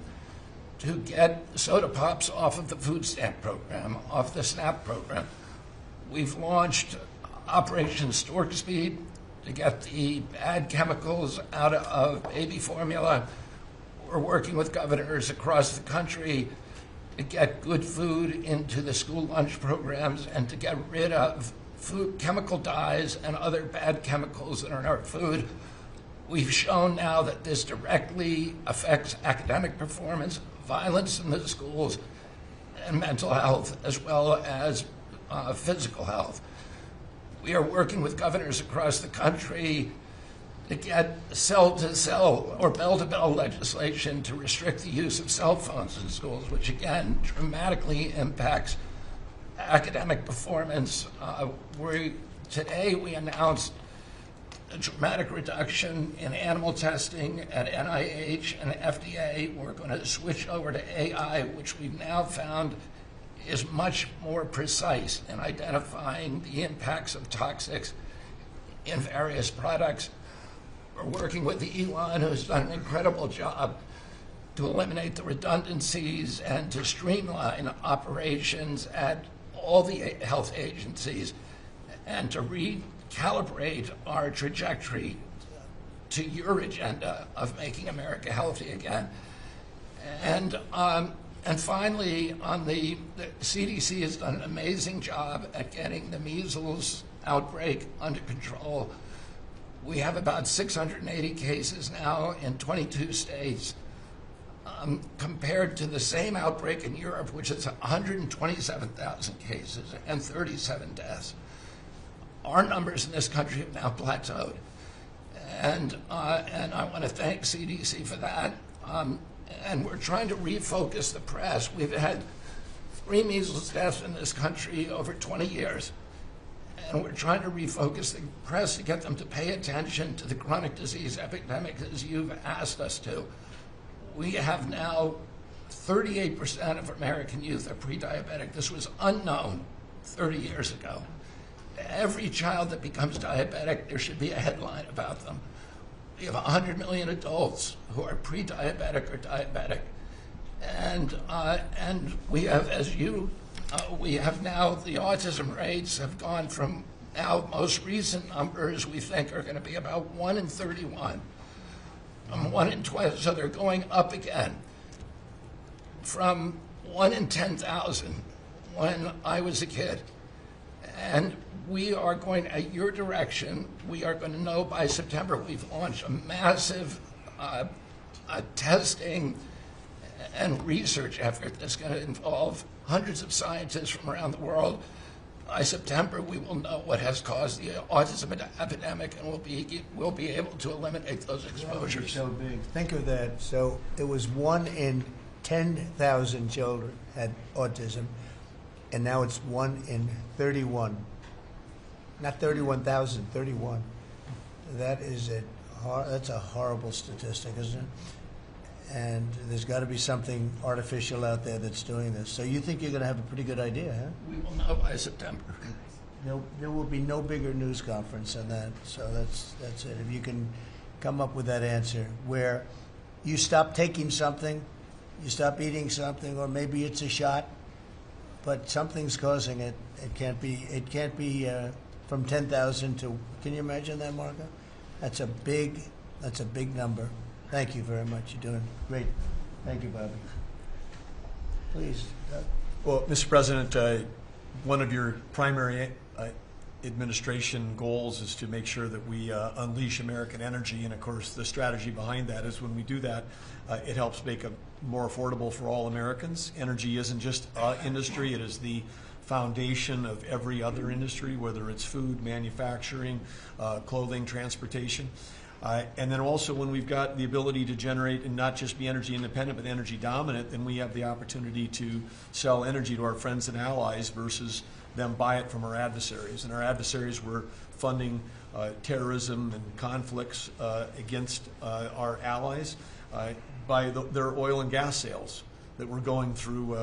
to get soda pops off of the food stamp program, off the SNAP program. We've launched Operation Stork Speed to get the bad chemicals out of baby formula. We're working with governors across the country to get good food into the school lunch programs and to get rid of food chemical dyes and other bad chemicals that are in our food. We've shown now that this directly affects academic performance, violence in the schools, and mental health, as well as physical health. We are working with governors across the country to get cell-to-cell or bell-to-bell legislation to restrict the use of cell phones in schools, which again dramatically impacts academic performance. Today we announced a dramatic reduction in animal testing at NIH and FDA. We're going to switch over to AI, which we've now found is much more precise in identifying the impacts of toxics in various products. We're working with Elon, who's done an incredible job to eliminate the redundancies and to streamline operations at all the health agencies and to calibrate our trajectory to your agenda of making America healthy again. And finally, on the CDC has done an amazing job at getting the measles outbreak under control. We have about 680 cases now in 22 states, compared to the same outbreak in Europe, which is 127,000 cases and 37 deaths. Our numbers in this country have now plateaued. And I want to thank CDC for that. And we're trying to refocus the press. We've had 3 measles deaths in this country over 20 years. And we're trying to refocus the press to get them to pay attention to the chronic disease epidemic as you've asked us to. We have now 38% of American youth are pre-diabetic. This was unknown 30 years ago. Every child that becomes diabetic, there should be a headline about them. We have 100 million adults who are pre-diabetic or diabetic. And we have, we have now, the autism rates have gone from now, most recent numbers we think are going to be about 1 in 31. 1 in 12, so they're going up again. From 1 in 10,000 when I was a kid. And we are going, at your direction, we are going to know by September. We've launched a massive testing and research effort that's going to involve hundreds of scientists from around the world. By September, we will know what has caused the autism epidemic, and we'll be able to eliminate those exposures. So big. Think of that. So it was 1 in 10,000 children had autism, and now it's 1 in 31. Not 31,000, 31. That's a horrible statistic, isn't it? And there's got to be something artificial out there that's doing this. So you think you're going to have a pretty good idea, huh? We will know by September. There will be no bigger news conference than that. So that's it. If you can come up with that answer where you stop taking something, you stop eating something, or maybe it's a shot, but something's causing it. It can't be from 10,000 to. Can you imagine that, Marco? That's a big number. Thank you very much. You're doing great. Thank you, Bobby. Please, Doug. Well, Mr. President, one of your primary administration goals is to make sure that we unleash American energy, and of course the strategy behind that is when we do that, it helps make it more affordable for all Americans. Energy isn't just industry, it is the foundation of every other industry, whether it's food, manufacturing, clothing, transportation. And then also when we've got the ability to generate and not just be energy independent but energy dominant, then we have the opportunity to sell energy to our friends and allies versus them buy it from our adversaries. And our adversaries were funding terrorism and conflicts against our allies by their oil and gas sales that were going through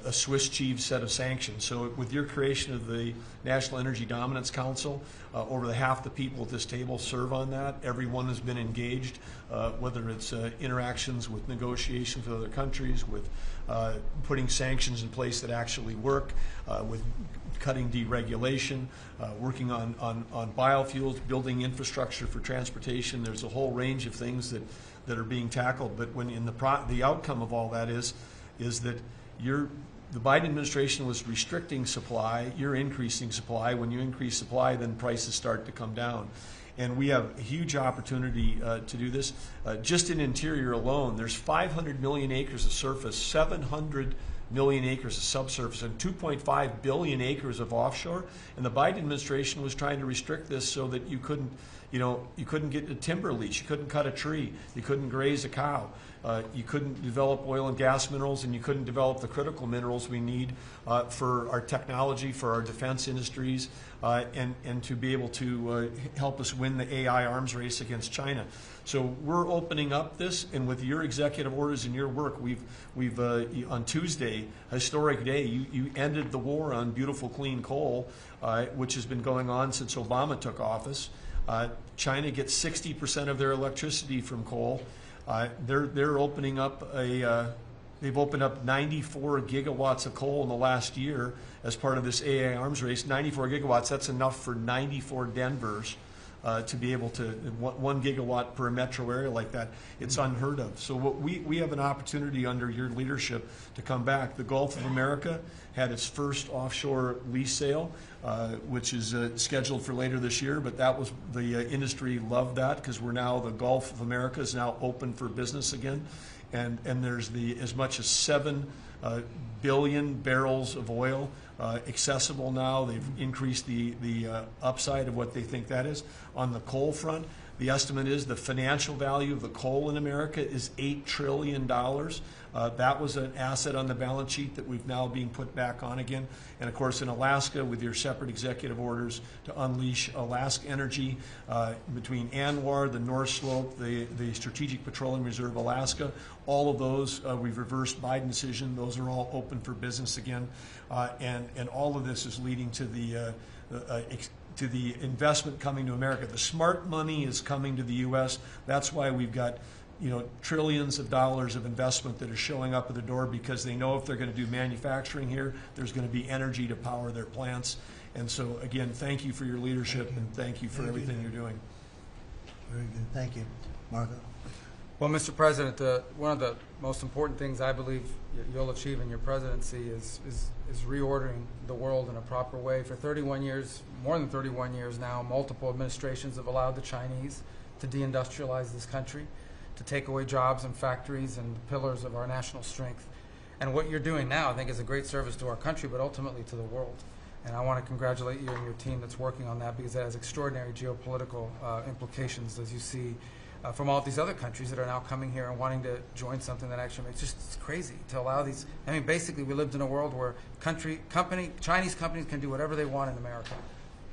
a Swiss cheese set of sanctions. So with your creation of the National Energy Dominance Council, over half the people at this table serve on that. Everyone has been engaged, whether it's interactions with negotiations with other countries, with putting sanctions in place that actually work, with cutting deregulation, working on biofuels, building infrastructure for transportation. There's a whole range of things that are being tackled. But when in the outcome of all that is that the Biden administration was restricting supply, you're increasing supply. When you increase supply, then prices start to come down. And we have a huge opportunity to do this. Just in interior alone, there's 500 million acres of surface, 700 million acres of subsurface, and 2.5 billion acres of offshore. And the Biden administration was trying to restrict this so that you couldn't get a timber lease, you couldn't cut a tree, you couldn't graze a cow. You couldn't develop oil and gas minerals, and you couldn't develop the critical minerals we need for our technology, for our defense industries, and to be able to help us win the AI arms race against China. So we're opening up this, and with your executive orders and your work, we've on Tuesday, a historic day, you ended the war on beautiful clean coal, which has been going on since Obama took office. China gets 60% of their electricity from coal. They're opening up a They've opened up 94 gigawatts of coal in the last year as part of this AI arms race. 94 gigawatts, that's enough for 94 Denvers to be able to, 1 gigawatt per metro area like that. It's unheard of. So what we have an opportunity under your leadership to come back. The Gulf of America had its first offshore lease sale, which is scheduled for later this year, but that was, the industry loved that because we're now, the Gulf of America is now open for business again. And there's as much as 7 billion barrels of oil accessible now. They've increased the upside of what they think that is. On the coal front, the estimate is the financial value of the coal in America is $8 trillion. That was an asset on the balance sheet that we've now being put back on again. And of course in Alaska with your separate executive orders to unleash Alaska energy between ANWR, the North Slope, the Strategic Petroleum Reserve Alaska, all of those we've reversed Biden decision. Those are all open for business again. And all of this is leading to the investment coming to America. The smart money is coming to the U.S. That's why we've got, you know, trillions of dollars of investment that are showing up at the door because they know if they're going to do manufacturing here, there's going to be energy to power their plants. And so, again, thank you for your leadership and thank you for everything you're doing. Very good. Thank you. Marco? Well, Mr. President, one of the most important things I believe you'll achieve in your presidency is reordering the world in a proper way. For 31 years, more than 31 years now, multiple administrations have allowed the Chinese to deindustrialize this country, to take away jobs and factories and the pillars of our national strength. And what you're doing now, I think, is a great service to our country, but ultimately to the world. And I want to congratulate you and your team that's working on that because that has extraordinary geopolitical implications, as you see, from all these other countries that are now coming here and wanting to join something that actually makes it's crazy to allow these. I mean, basically, we lived in a world where Chinese companies can do whatever they want in America,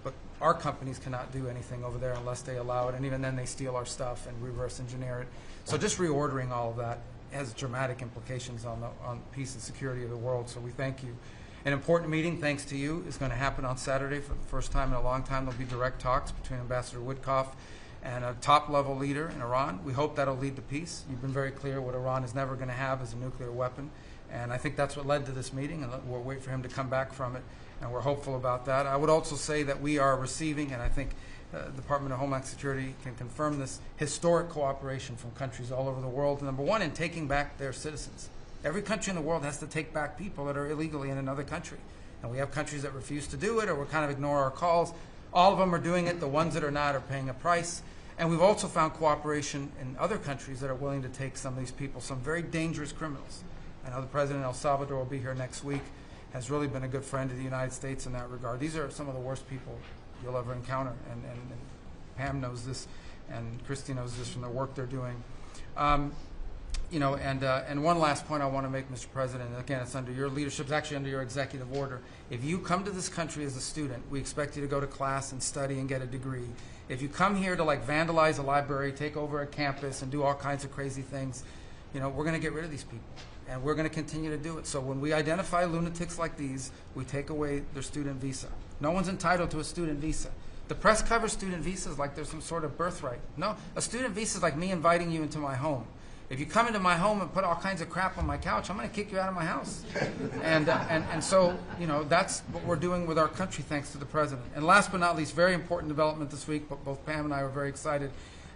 but our companies cannot do anything over there unless they allow it, and even then they steal our stuff and reverse engineer it. So just reordering all of that has dramatic implications on peace and security of the world, so we thank you. An important meeting, thanks to you, is going to happen on Saturday for the first time in a long time. There'll be direct talks between Ambassador Woodcoff and a top-level leader in Iran. We hope that'll lead to peace. You've been very clear what Iran is never going to have is a nuclear weapon, and I think that's what led to this meeting, and we'll wait for him to come back from it, and we're hopeful about that. I would also say that we are receiving, and I think the Department of Homeland Security can confirm this, historic cooperation from countries all over the world, number one, in taking back their citizens. Every country in the world has to take back people that are illegally in another country, and we have countries that refuse to do it or will kind of ignore our calls. All of them are doing it. The ones that are not are paying a price. And we've also found cooperation in other countries that are willing to take some of these people, some very dangerous criminals. I know the President of El Salvador will be here next week, has really been a good friend of the United States in that regard. These are some of the worst people you'll ever encounter, and Pam knows this, and Christy knows this from the work they're doing. You know, and one last point I want to make, Mr. President, and again, it's under your leadership, it's actually under your executive order. If you come to this country as a student, we expect you to go to class and study and get a degree. If you come here to like vandalize a library, take over a campus, and do all kinds of crazy things, you know, we're going to get rid of these people, and we're going to continue to do it. So when we identify lunatics like these, we take away their student visa. No one's entitled to a student visa. The press covers student visas like there's some sort of birthright. No, a student visa is like me inviting you into my home. If you come into my home and put all kinds of crap on my couch, I'm going to kick you out of my house. And so, you know, that's what we're doing with our country, thanks to the President. And last but not least, very important development this week, but both Pam and I were very excited.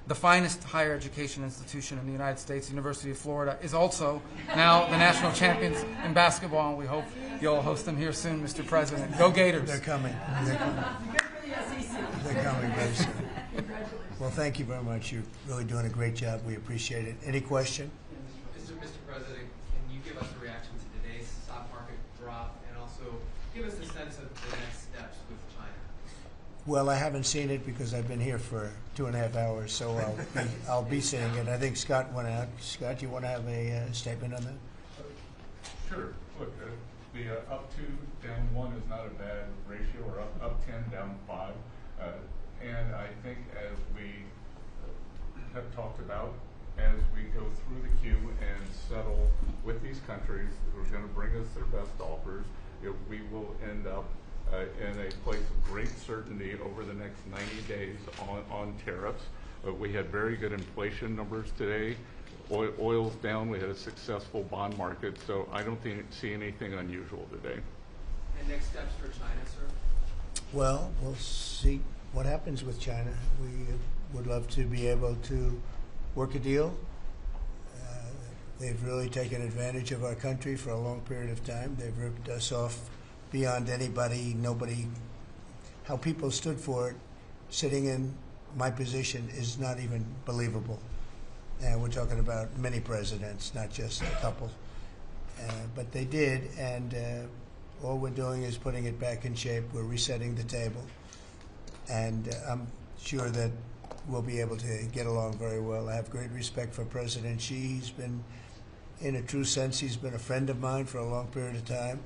The finest higher education institution in the United States, the University of Florida, is also now the national champions in basketball, and we hope you'll host them here soon, Mr. President. Go Gators. They're coming. They're coming. They're coming very soon. Well, thank you very much. You're really doing a great job. We appreciate it. Any question? Mr. President, can you give us a reaction to today's stock market drop and also give us a sense of the next steps with China? Well, I haven't seen it because I've been here for 2.5 hours, so I'll be seeing it. I think Scott went out. Scott, do you want to have a statement on that? Sure. Look, the up 2, down 1 is not a bad ratio, or up 10, down 5. And I think as we have talked about, as we go through the queue and settle with these countries who are going to bring us their best offers, we will end up in a place of great certainty over the next 90 days on tariffs. We had very good inflation numbers today. Oil's down. We had a successful bond market, so I don't see anything unusual today. And next steps for China, sir? Well, we'll see what happens with China. We would love to be able to work a deal. They've really taken advantage of our country for a long period of time. They've ripped us off beyond anybody, nobody. How people stood for it, sitting in my position, is not even believable. And we're talking about many presidents, not just a couple. But they did, and all we're doing is putting it back in shape. We're resetting the table. And I'm sure that we'll be able to get along very well. I have great respect for President Xi. He's been, in a true sense, he's been a friend of mine for a long period of time.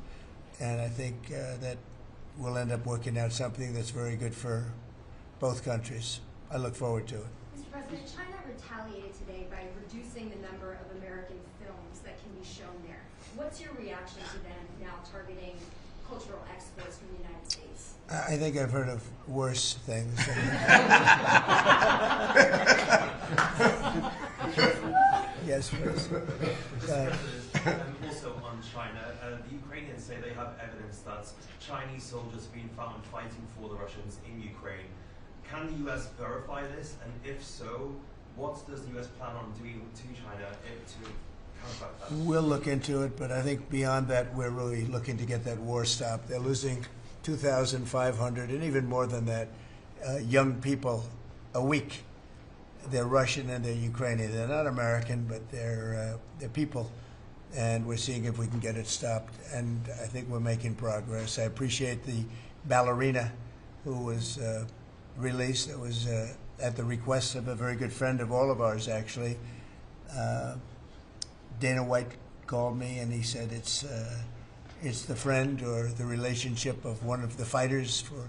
And I think that we'll end up working out something that's very good for both countries. I look forward to it. Mr. President, China retaliated today by reducing the number of American films that can be shown there. What's your reaction to them now targeting cultural exports from the United States? I think I've heard of worse things. Yes, please. Also on China, the Ukrainians say they have evidence that Chinese soldiers have been found fighting for the Russians in Ukraine. Can the U.S. verify this? And if so, what does the U.S. plan on doing to China to counteract that? We'll look into it, but I think beyond that, we're really looking to get that war stopped. They're losing 2,500 and even more than that young people a week. They're Russian and they're Ukrainian. They're not American, but they're people. And we're seeing if we can get it stopped. And I think we're making progress. I appreciate the ballerina who was released. It was at the request of a very good friend of all of ours, actually. Dana White called me and he said it's the friend or the relationship of one of the fighters for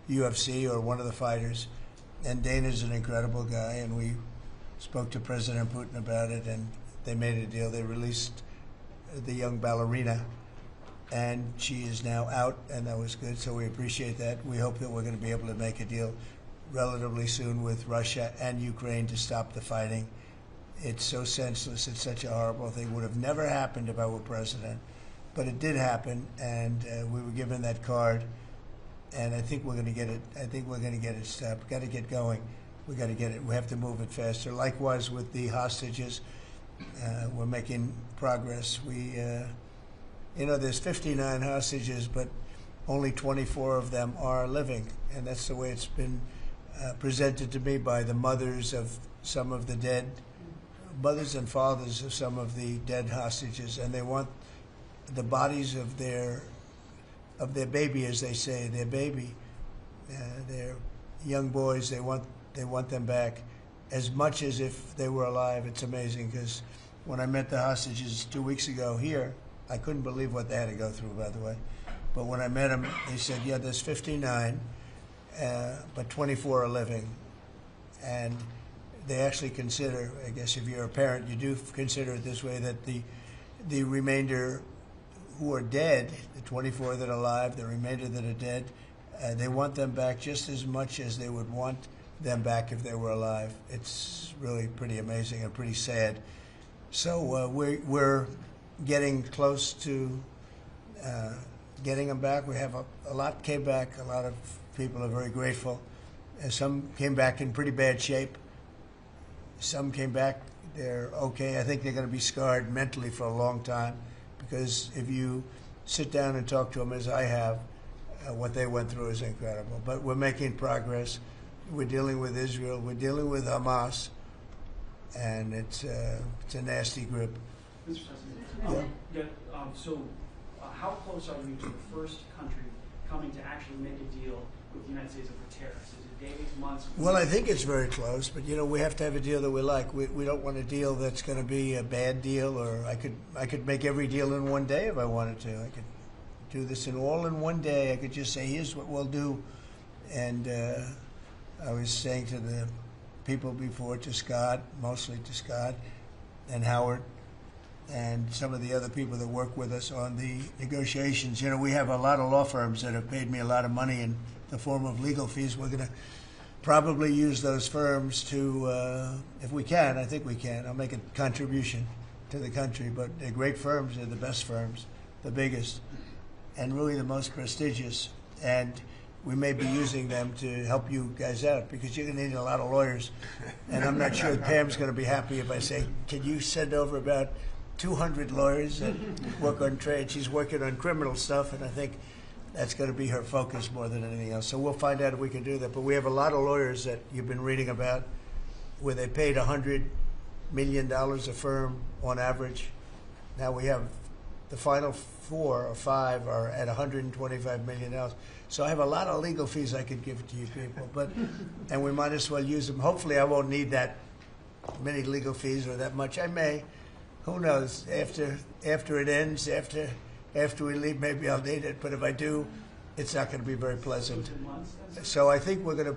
UFC or one of the fighters. And Dana's an incredible guy, and we spoke to President Putin about it, and they made a deal. They released the young ballerina, and she is now out, and that was good, so we appreciate that. We hope that we're going to be able to make a deal relatively soon with Russia and Ukraine to stop the fighting. It's so senseless. It's such a horrible thing. It would have never happened if I were president, but it did happen, and we were given that card. And I think we're going to get it. I think we're going to get it stopped. Got to get going. We got to get it. We have to move it faster. Likewise with the hostages, we're making progress. We, there's 59 hostages, but only 24 of them are living, and that's the way it's been presented to me by the mothers of some of the dead, mothers and fathers of some of the dead hostages, and they want the bodies of their baby, as they say, their baby, their young boys. They want them back as much as if they were alive. It's amazing, because when I met the hostages 2 weeks ago here, I couldn't believe what they had to go through, by the way. But when I met them, they said, yeah, there's 59, but 24 are living. And they actually consider, I guess if you're a parent, you do consider it this way, that the remainder who are dead, the 24 that are alive, the remainder that are dead, they want them back just as much as they would want them back if they were alive. It's really pretty amazing and pretty sad. So we're getting close to getting them back. We have a lot came back. A lot of people are very grateful. Some came back in pretty bad shape. Some came back, they're okay. I think they're going to be scarred mentally for a long time, because if you sit down and talk to them, as I have, what they went through is incredible. But we're making progress. We're dealing with Israel. We're dealing with Hamas, and it's a nasty grip. Mr. President, how close are you to the first country coming to actually make a deal with the United States over tariffs? Is it days, months? Well, I think it's very close, but we have to have a deal that we like. We don't want a deal that's going to be a bad deal, or I could make every deal in one day if I wanted to. I could do this in one day. I could just say, here's what we'll do. And I was saying to the people before, to Scott, mostly to Scott and Howard, and some of the other people that work with us on the negotiations. We have a lot of law firms that have paid me a lot of money in the form of legal fees. We're going to probably use those firms to, if we can, I think we can. I'll make a contribution to the country, but they're great firms. They're the best firms, the biggest, and really the most prestigious. And we may be using them to help you guys out because you're going to need a lot of lawyers. And I'm not sure Pam's going to be happy if I say, can you send over about 200 lawyers that work on trade? She's working on criminal stuff, and I think that's going to be her focus more than anything else. So we'll find out if we can do that. But we have a lot of lawyers that you've been reading about where they paid $100 million a firm on average. Now we have the final 4 or 5 are at $125 million. So I have a lot of legal fees I could give to you people, and we might as well use them. Hopefully I won't need that many legal fees or that much. I may. Who knows? After it ends, after we leave, maybe I'll need it. But if I do, it's not going to be very pleasant. So I think we're going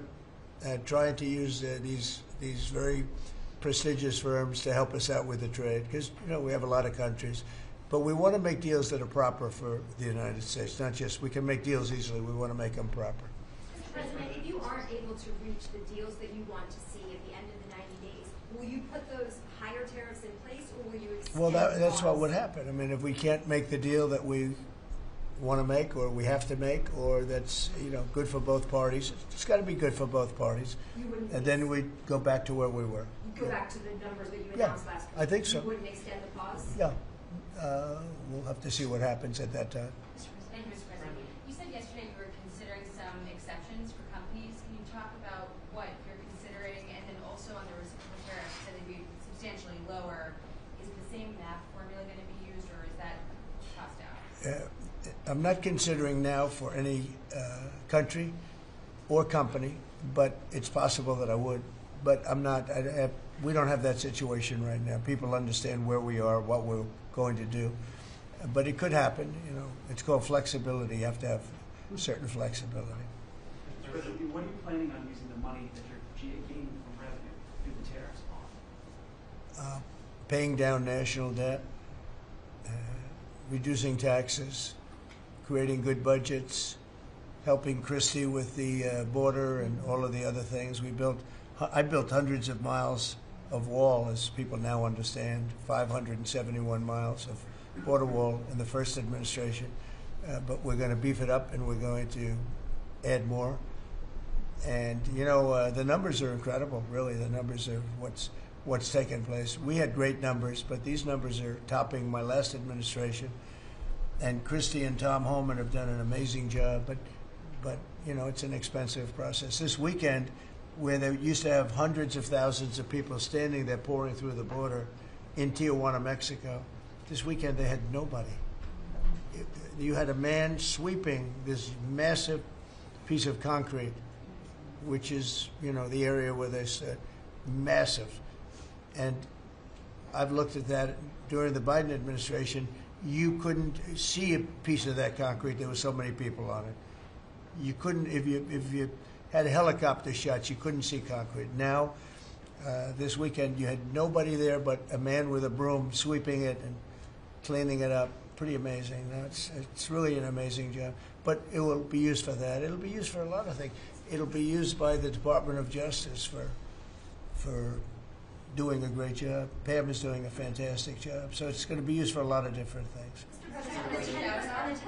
to try to use these very prestigious firms to help us out with the trade because we have a lot of countries. But we want to make deals that are proper for the United States, not just we can make deals easily. We want to make them proper. Mr. President, if you aren't able to reach the deals that you want to see at the end of the 90 days, will you put those higher tariffs in place, or will you extend Well, that's the what would happen. I mean, if we can't make the deal that we want to make, or we have to make, or that's good for both parties, it's got to be good for both parties. And then we go back to where we were. Go back to the numbers that you announced last week. I think so. You wouldn't extend the pause? Yeah. We'll have to see what happens at that time. Thank you, Mr. President. You said yesterday you were considering some exceptions for companies. Can you talk about what you're considering? And then also on the reciprocal tariffs, said they'd be substantially lower. Is the same math formula going to be used, or is that tossed out? I'm not considering now for any country or company, but it's possible that I would. But I'm not. We don't have that situation right now. People understand where we are, what we're going to do. But it could happen. It's called flexibility. You have to have certain flexibility. What are you planning on using the money that you're gaining from revenue through the tariffs on? Paying down national debt, reducing taxes, creating good budgets, helping Christie with the border and all of the other things. I built hundreds of miles of wall, as people now understand, 571 miles of border wall in the first administration. But we're going to beef it up, and we're going to add more. And, the numbers are incredible, really. The numbers are what's taken place. We had great numbers, but these numbers are topping my last administration. And Christie and Tom Homan have done an amazing job, but it's an expensive process. This weekend, where they used to have hundreds of thousands of people standing there pouring through the border in Tijuana, Mexico, this weekend they had nobody. You had a man sweeping this massive piece of concrete, which is, the area where they said massive. And I've looked at that during the Biden administration. You couldn't see a piece of that concrete. There were so many people on it. You couldn't, if you had helicopter shots, you couldn't see concrete. Now, this weekend, you had nobody there but a man with a broom sweeping it and cleaning it up. Pretty amazing. It's really an amazing job. But it will be used for that. It'll be used for a lot of things. It'll be used by the Department of Justice for doing a great job. Pam is doing a fantastic job. So it's going to be used for a lot of different things. Mr. President, on the 10%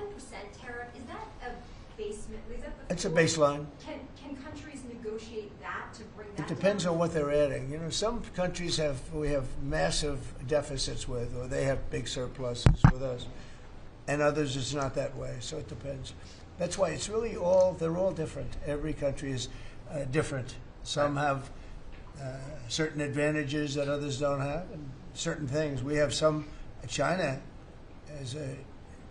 tariff, is that a basement? Is that the It's a baseline. Can countries negotiate that to bring that? It depends on what they're adding. Some countries we have massive deficits with, or they have big surpluses with us, and others it's not that way. So it depends. That's why it's really they're all different. Every country is different. Some have certain advantages that others don't have, and certain things. We have China has a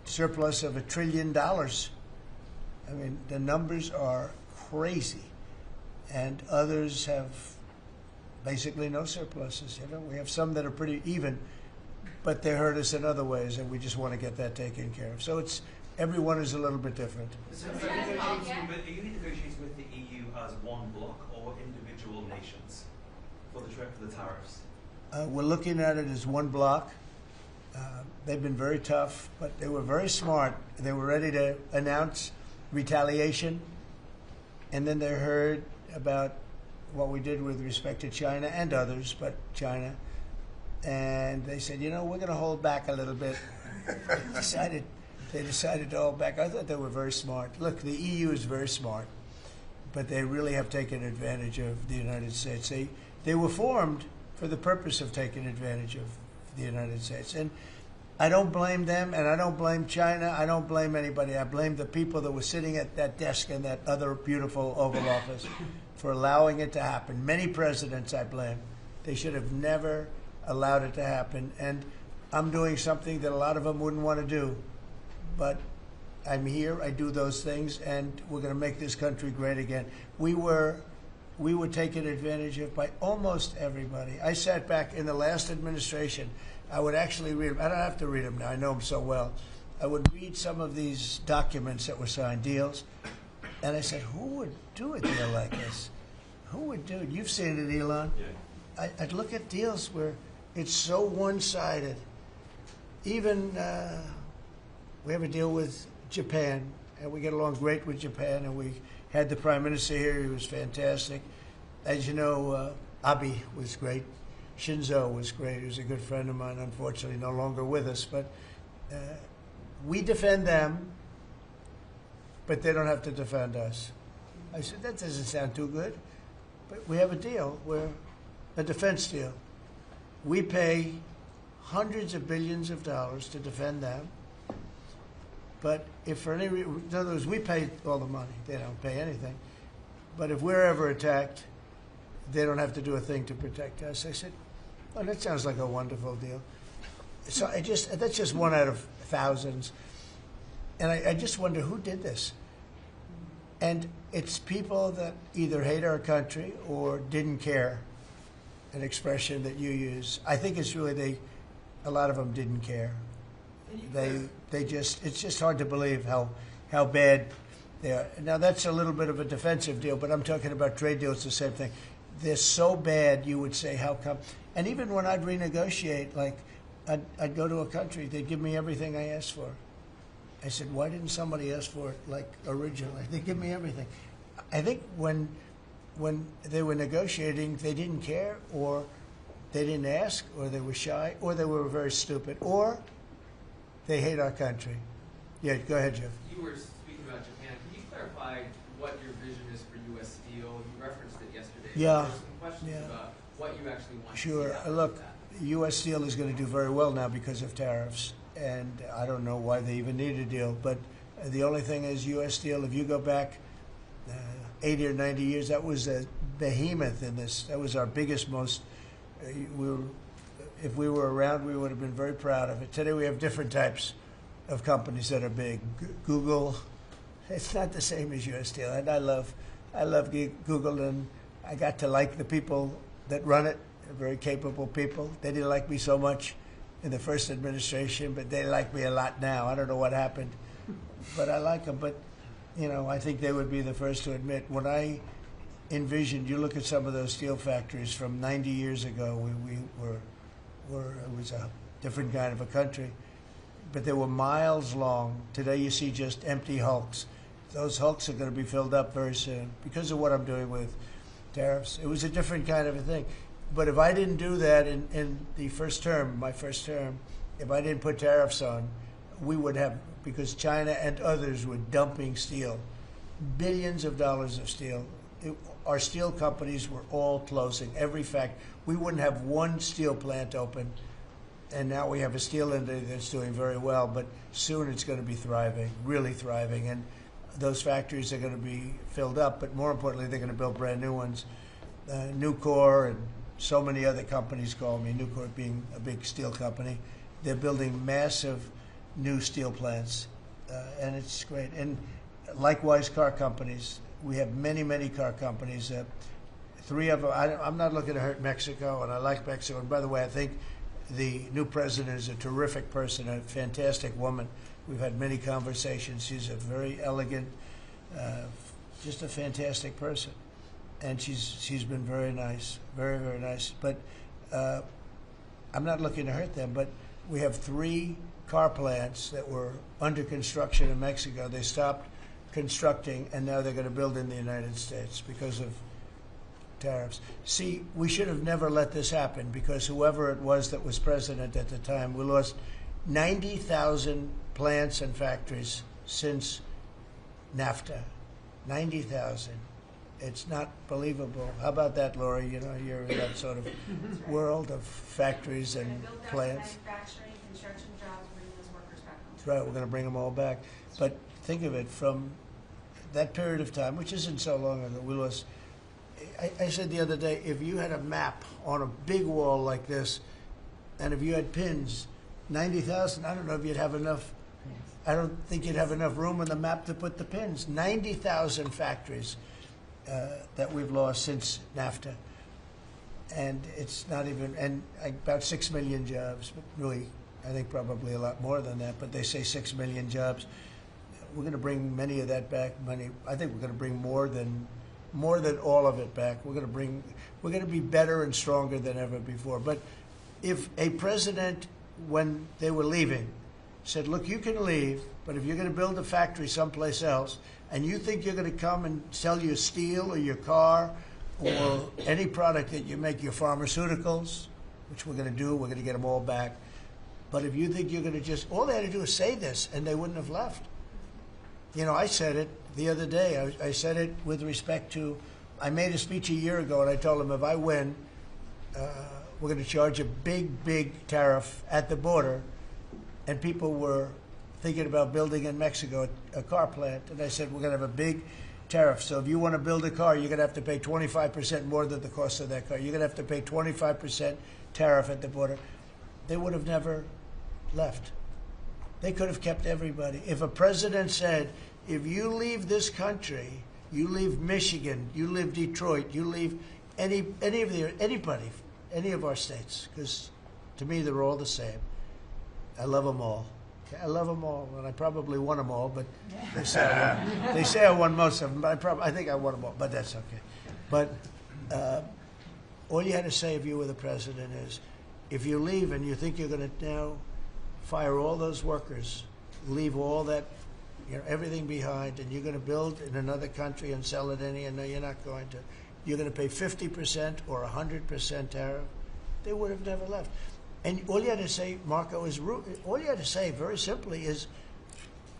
surplus of $1 trillion. I mean, the numbers are crazy. And others have basically no surpluses. We have some that are pretty even, but they hurt us in other ways, and we just want to get that taken care of. So everyone is a little bit different. So are you negotiating with the EU as one bloc or individual nations for the tariffs? We're looking at it as one bloc. They've been very tough, but they were very smart. They were ready to announce retaliation, and then they heard about what we did with respect to China and others, but China. And they said, you know, we're going to hold back a little bit. They decided to hold back. I thought they were very smart. Look, the EU is very smart, but they really have taken advantage of the United States. They were formed for the purpose of taking advantage of the United States. And I don't blame them, and I don't blame China. I don't blame anybody. I blame the people that were sitting at that desk in that other beautiful Oval Office for allowing it to happen. Many presidents I blame. They should have never allowed it to happen. And I'm doing something that a lot of them wouldn't want to do. But I'm here, I do those things, and we're going to make this country great again. We were taken advantage of by almost everybody. I sat back in the last administration. I would actually read them. I don't have to read them now. I know them so well. I would read some of these documents that were signed, deals, and I said, who would do a deal like this? Who would do it? You've seen it, Elon. Yeah. I'd look at deals where it's so one-sided. Even we have a deal with Japan, and we get along great with Japan, and we had the Prime Minister here. He was fantastic. As you know, Abe was great. Shinzo was great. He was a good friend of mine, unfortunately no longer with us. But we defend them, but they don't have to defend us. I said, that doesn't sound too good. But we have a deal, where a defense deal. We pay hundreds of billions of dollars to defend them. But if for any reason, in other words, we pay all the money. They don't pay anything. But if we're ever attacked, they don't have to do a thing to protect us. I said, oh, that sounds like a wonderful deal. So that's just one out of thousands. And I just wonder who did this. And it's people that either hate our country or didn't care, an expression that you use. I think it's really a lot of them didn't care. It's just hard to believe how bad they are. Now, that's a little bit of a defensive deal, but I'm talking about trade deals, the same thing. They're so bad, you would say, how come? And even when I'd renegotiate, like, I'd go to a country, they'd give me everything I asked for. I said, why didn't somebody ask for it, like, originally? They give me everything. I think when they were negotiating, they didn't care, or they didn't ask, or they were shy, or they were very stupid, or they hate our country. Yeah, go ahead, Jeff. You were speaking about Japan. Can you clarify what your vision is for U.S. Steel? You referenced it yesterday. Yeah. There's some questions about what you actually want Sure. to see. Look, U.S. Steel is going to do very well now because of tariffs. And I don't know why they even need a deal. But the only thing is U.S. Steel, if you go back 80 or 90 years, that was a behemoth in this. That was our biggest, most, if we were around, we would have been very proud of it. Today we have different types of companies that are big. Google, it's not the same as U.S. Steel. And I love Google, and I got to like the people that run it. They're very capable people. They didn't like me so much in the first administration, but they like me a lot now. I don't know what happened, but I like them. But, you know, I think they would be the first to admit, when I envisioned, you look at some of those steel factories from 90 years ago, it was a different kind of a country, but they were miles long. Today you see just empty hulks. Those hulks are going to be filled up very soon because of what I'm doing with tariffs. It was a different kind of a thing. But if I didn't do that in the first term, my first term, if I didn't put tariffs on, we would have, because China and others were dumping steel, billions of dollars of steel. Our steel companies were all closing. Every fact, we wouldn't have one steel plant open, and now we have a steel industry that's doing very well, but soon it's going to be thriving, really thriving, and those factories are going to be filled up, but more importantly, they're going to build brand new ones. Nucor and so many other companies call me, Nucor being a big steel company. They're building massive new steel plants, and it's great. And likewise, car companies. We have many, many car companies. 3 of them, I'm not looking to hurt Mexico, and I like Mexico. And by the way, I think the new president is a terrific person, a fantastic woman. We've had many conversations. She's a very elegant, just a fantastic person. And she's been very nice, very, very nice. But I'm not looking to hurt them, but we have 3 car plants that were under construction in Mexico. They stopped constructing, and now they're going to build in the United States because of tariffs. See, we should have never let this happen, because whoever it was that was president at the time, we lost 90,000 plants and factories since NAFTA. 90,000. It's not believable. How about that, Lori? You know, you're in that sort of world of factories and plants. Manufacturing, construction jobs, bring those workers back home. That's right. We're going to bring them all back. But think of it, from that period of time, which isn't so long ago, we lost. I said the other day, if you had a map on a big wall like this, and if you had pins, 90,000, I don't know if you'd have enough. I don't think you'd have enough room on the map to put the pins. 90,000 factories that we've lost since NAFTA. And it's not even, and about 6 million jobs, but really, I think probably a lot more than that, but they say 6 million jobs. We're going to bring many of that back. I think we're going to bring more than all of it back. We're going to be better and stronger than ever before. But if a president, when they were leaving, said, look, you can leave, but if you're going to build a factory someplace else, and you think you're going to come and sell your steel or your car or any product that you make, your pharmaceuticals, which we're going to do, we're going to get them all back. But if you think you're going to just, all they had to do is say this, and they wouldn't have left. You know, I said it the other day. I said it with respect to, I made a speech a year ago, and I told them if I win, we're going to charge a big, big tariff at the border. And people were thinking about building in Mexico a car plant. And I said, we're going to have a big tariff. So if you want to build a car, you're going to have to pay 25% more than the cost of that car. You're going to have to pay 25% tariff at the border. They would have never left. They could have kept everybody. If a president said, if you leave this country, you leave Michigan, you leave Detroit, you leave anybody, any of our states, because to me they're all the same. I love them all. I love them all, and I probably won them all, but they say I won most of them, but I think I won them all, but that's okay. But all you had to say if you were the president is, if you leave and you think you're going to now fire all those workers, leave all that, you know, everything behind, and you're going to build in another country and sell it any, and no, you're not going to. You're going to pay 50% or 100% tariff. They would have never left. And all you had to say, Marco, is all you had to say very simply is,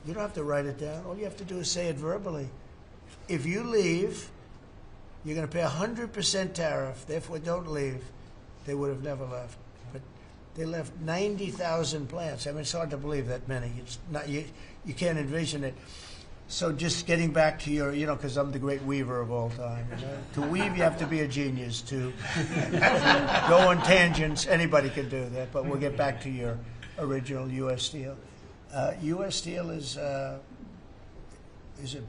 you don't have to write it down. All you have to do is say it verbally. If you leave, you're going to pay 100% tariff. Therefore, don't leave. They would have never left. But they left 90,000 plants. I mean, it's hard to believe that many. It's not, you can't envision it. So just getting back to your, you know, because I'm the great weaver of all time. You know? To weave, you have to be a genius. To go on tangents, anybody can do that. But we'll get back to your original U.S. Steel. U.S. Steel is a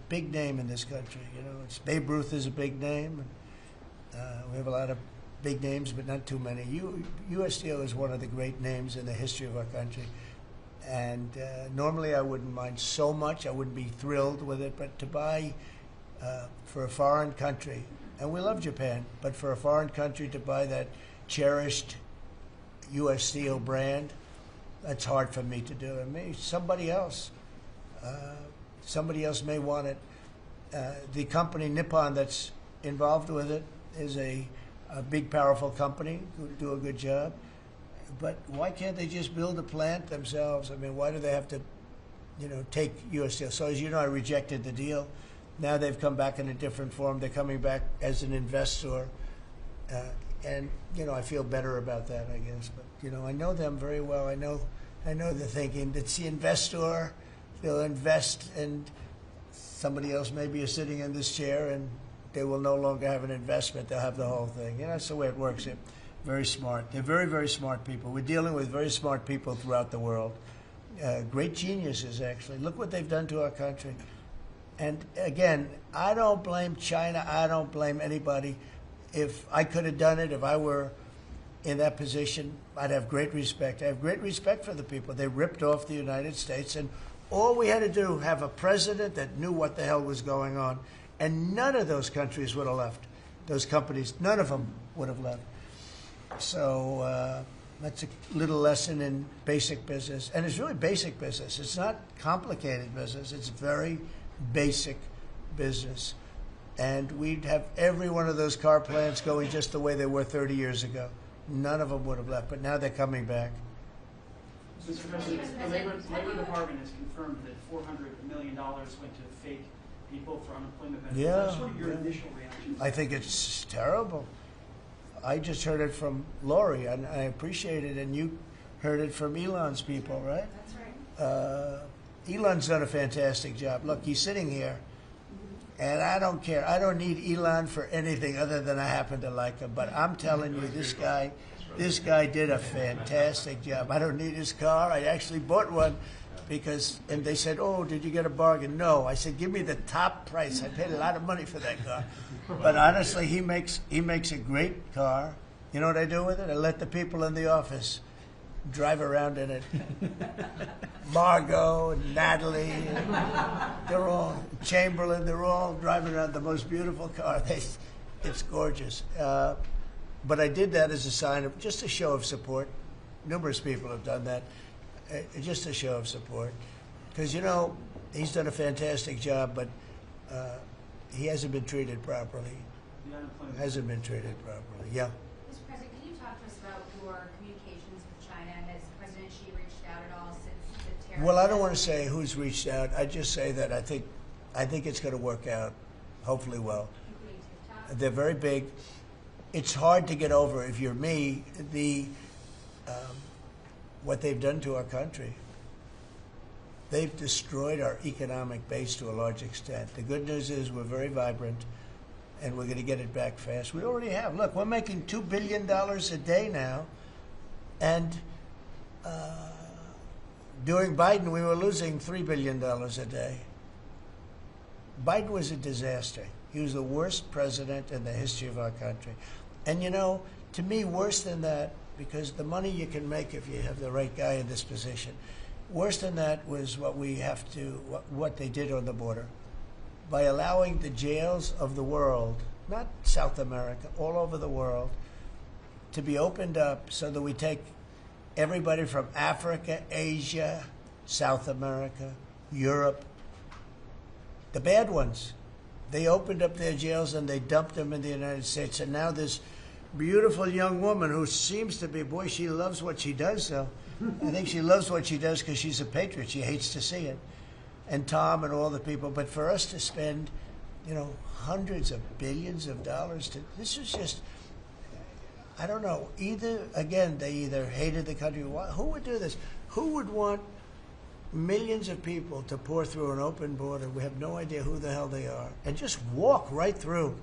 big name in this country. You know, Babe Ruth is a big name. We have a lot of big names, but not too many. U.S. Steel is one of the great names in the history of our country. And normally I wouldn't mind so much. I wouldn't be thrilled with it. But to buy for a foreign country, and we love Japan, but for a foreign country to buy that cherished U.S. Steel brand, that's hard for me to do. And maybe somebody else may want it. The company Nippon that's involved with it is a big, powerful company who do a good job. But why can't they just build a plant themselves? I mean, why do they have to, you know, take U.S. Steel? So as you know, I rejected the deal. Now they've come back in a different form. They're coming back as an investor. And, you know, I feel better about that, I guess. But, you know, I know them very well. I know the thinking. It's the investor. They'll invest, and somebody else maybe is sitting in this chair, and they will no longer have an investment. They'll have the whole thing. You know, that's the way it works. Very smart. They're very, very smart people. We're dealing with very smart people throughout the world. Great geniuses, actually. Look what they've done to our country. And again, I don't blame China. I don't blame anybody. If I could have done it, if I were in that position, I'd have great respect. I have great respect for the people. They ripped off the United States, and all we had to do, have a president that knew what the hell was going on, and none of those countries would have left. Those companies, none of them would have left. So that's a little lesson in basic business. And it's really basic business. It's not complicated business. It's very basic business. and we'd have every one of those car plants going just the way they were 30 years ago. None of them would have left, but now they're coming back. Mr. President, the Labor Department has confirmed that $400 million went to fake people for unemployment benefits. Yeah. What are your initial reactions? I think it's terrible. I just heard it from Lori, and I appreciate it, and you heard it from Elon's people, right? That's right. Elon's done a fantastic job. Look, he's sitting here, and I don't care. I don't need Elon for anything other than I happen to like him. But I'm telling you, this guy did a fantastic job. I don't need his car. I actually bought one because, and they said, oh, did you get a bargain? No. I said, give me the top price. I paid a lot of money for that car. But honestly, he makes a great car. You know what I do with it? I let the people in the office drive around in it. Margot and Natalie, and they're all, Chamberlain, they're all driving around the most beautiful car. It's gorgeous. But I did that as a sign of, just a show of support. Numerous people have done that. Just a show of support. Because, you know, he's done a fantastic job, but he hasn't been treated properly. Hasn't been treated properly. Yeah. Mr. President, can you talk to us about your communications with China? Has President Xi reached out at all since the tariff? Well, I don't want to say who's reached out. I just say that I think it's going to work out, hopefully well. Including TikTok? They're very big. It's hard to get over, if you're me, what they've done to our country. They've destroyed our economic base to a large extent. The good news is we're very vibrant, and we're going to get it back fast. We already have. Look, we're making $2 billion a day now, and during Biden, we were losing $3 billion a day. Biden was a disaster. He was the worst president in the history of our country. And you know, to me, worse than that, because the money you can make if you have the right guy in this position, worse than that was what they did on the border. By allowing the jails of the world, not South America, all over the world, to be opened up so that we take everybody from Africa, Asia, South America, Europe, the bad ones. They opened up their jails and they dumped them in the United States. And now this beautiful young woman who seems to be, boy, she loves what she does, though. I think she loves what she does because she's a patriot. She hates to see it. And Tom and all the people. But for us to spend, you know, hundreds of billions of dollars this is just, I don't know. They either hated the country. Who would do this? Who would want millions of people to pour through an open border? We have no idea who the hell they are. And just walk right through.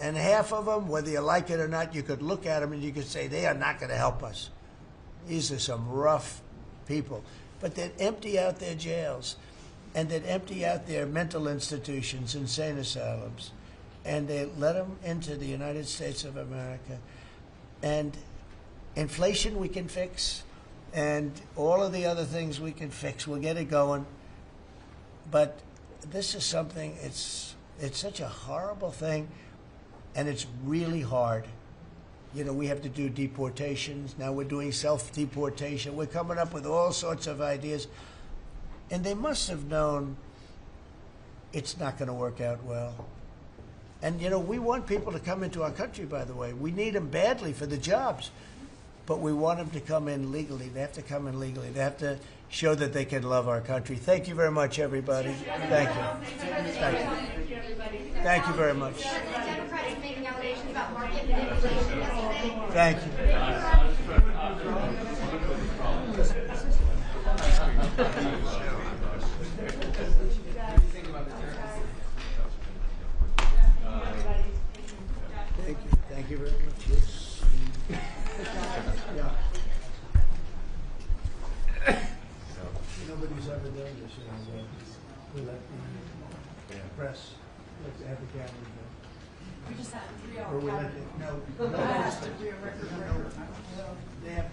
And half of them, whether you like it or not, you could look at them and you could say, they are not going to help us. These are some rough people. But they'd empty out their jails, and they'd empty out their mental institutions, insane asylums, and they let them into the United States of America. And inflation we can fix, and all of the other things we can fix. We'll get it going. But this is something, it's such a horrible thing, and it's really hard. You know, we have to do deportations. Now we're doing self-deportation. We're coming up with all sorts of ideas. And they must have known it's not going to work out well. And, you know, we want people to come into our country, by the way. We need them badly for the jobs. But we want them to come in legally. They have to come in legally. They have to show that they can love our country. Thank you very much, everybody. Thank you. Thank you. Thank you very much. Democrats making allegations about market manipulation yesterday. Thank you. Thank you. Thank you very much. Yes. Yeah. Nobody's ever done this. We let the press, have the cameras go. We just had a 3 hour. Or we let it, no. They have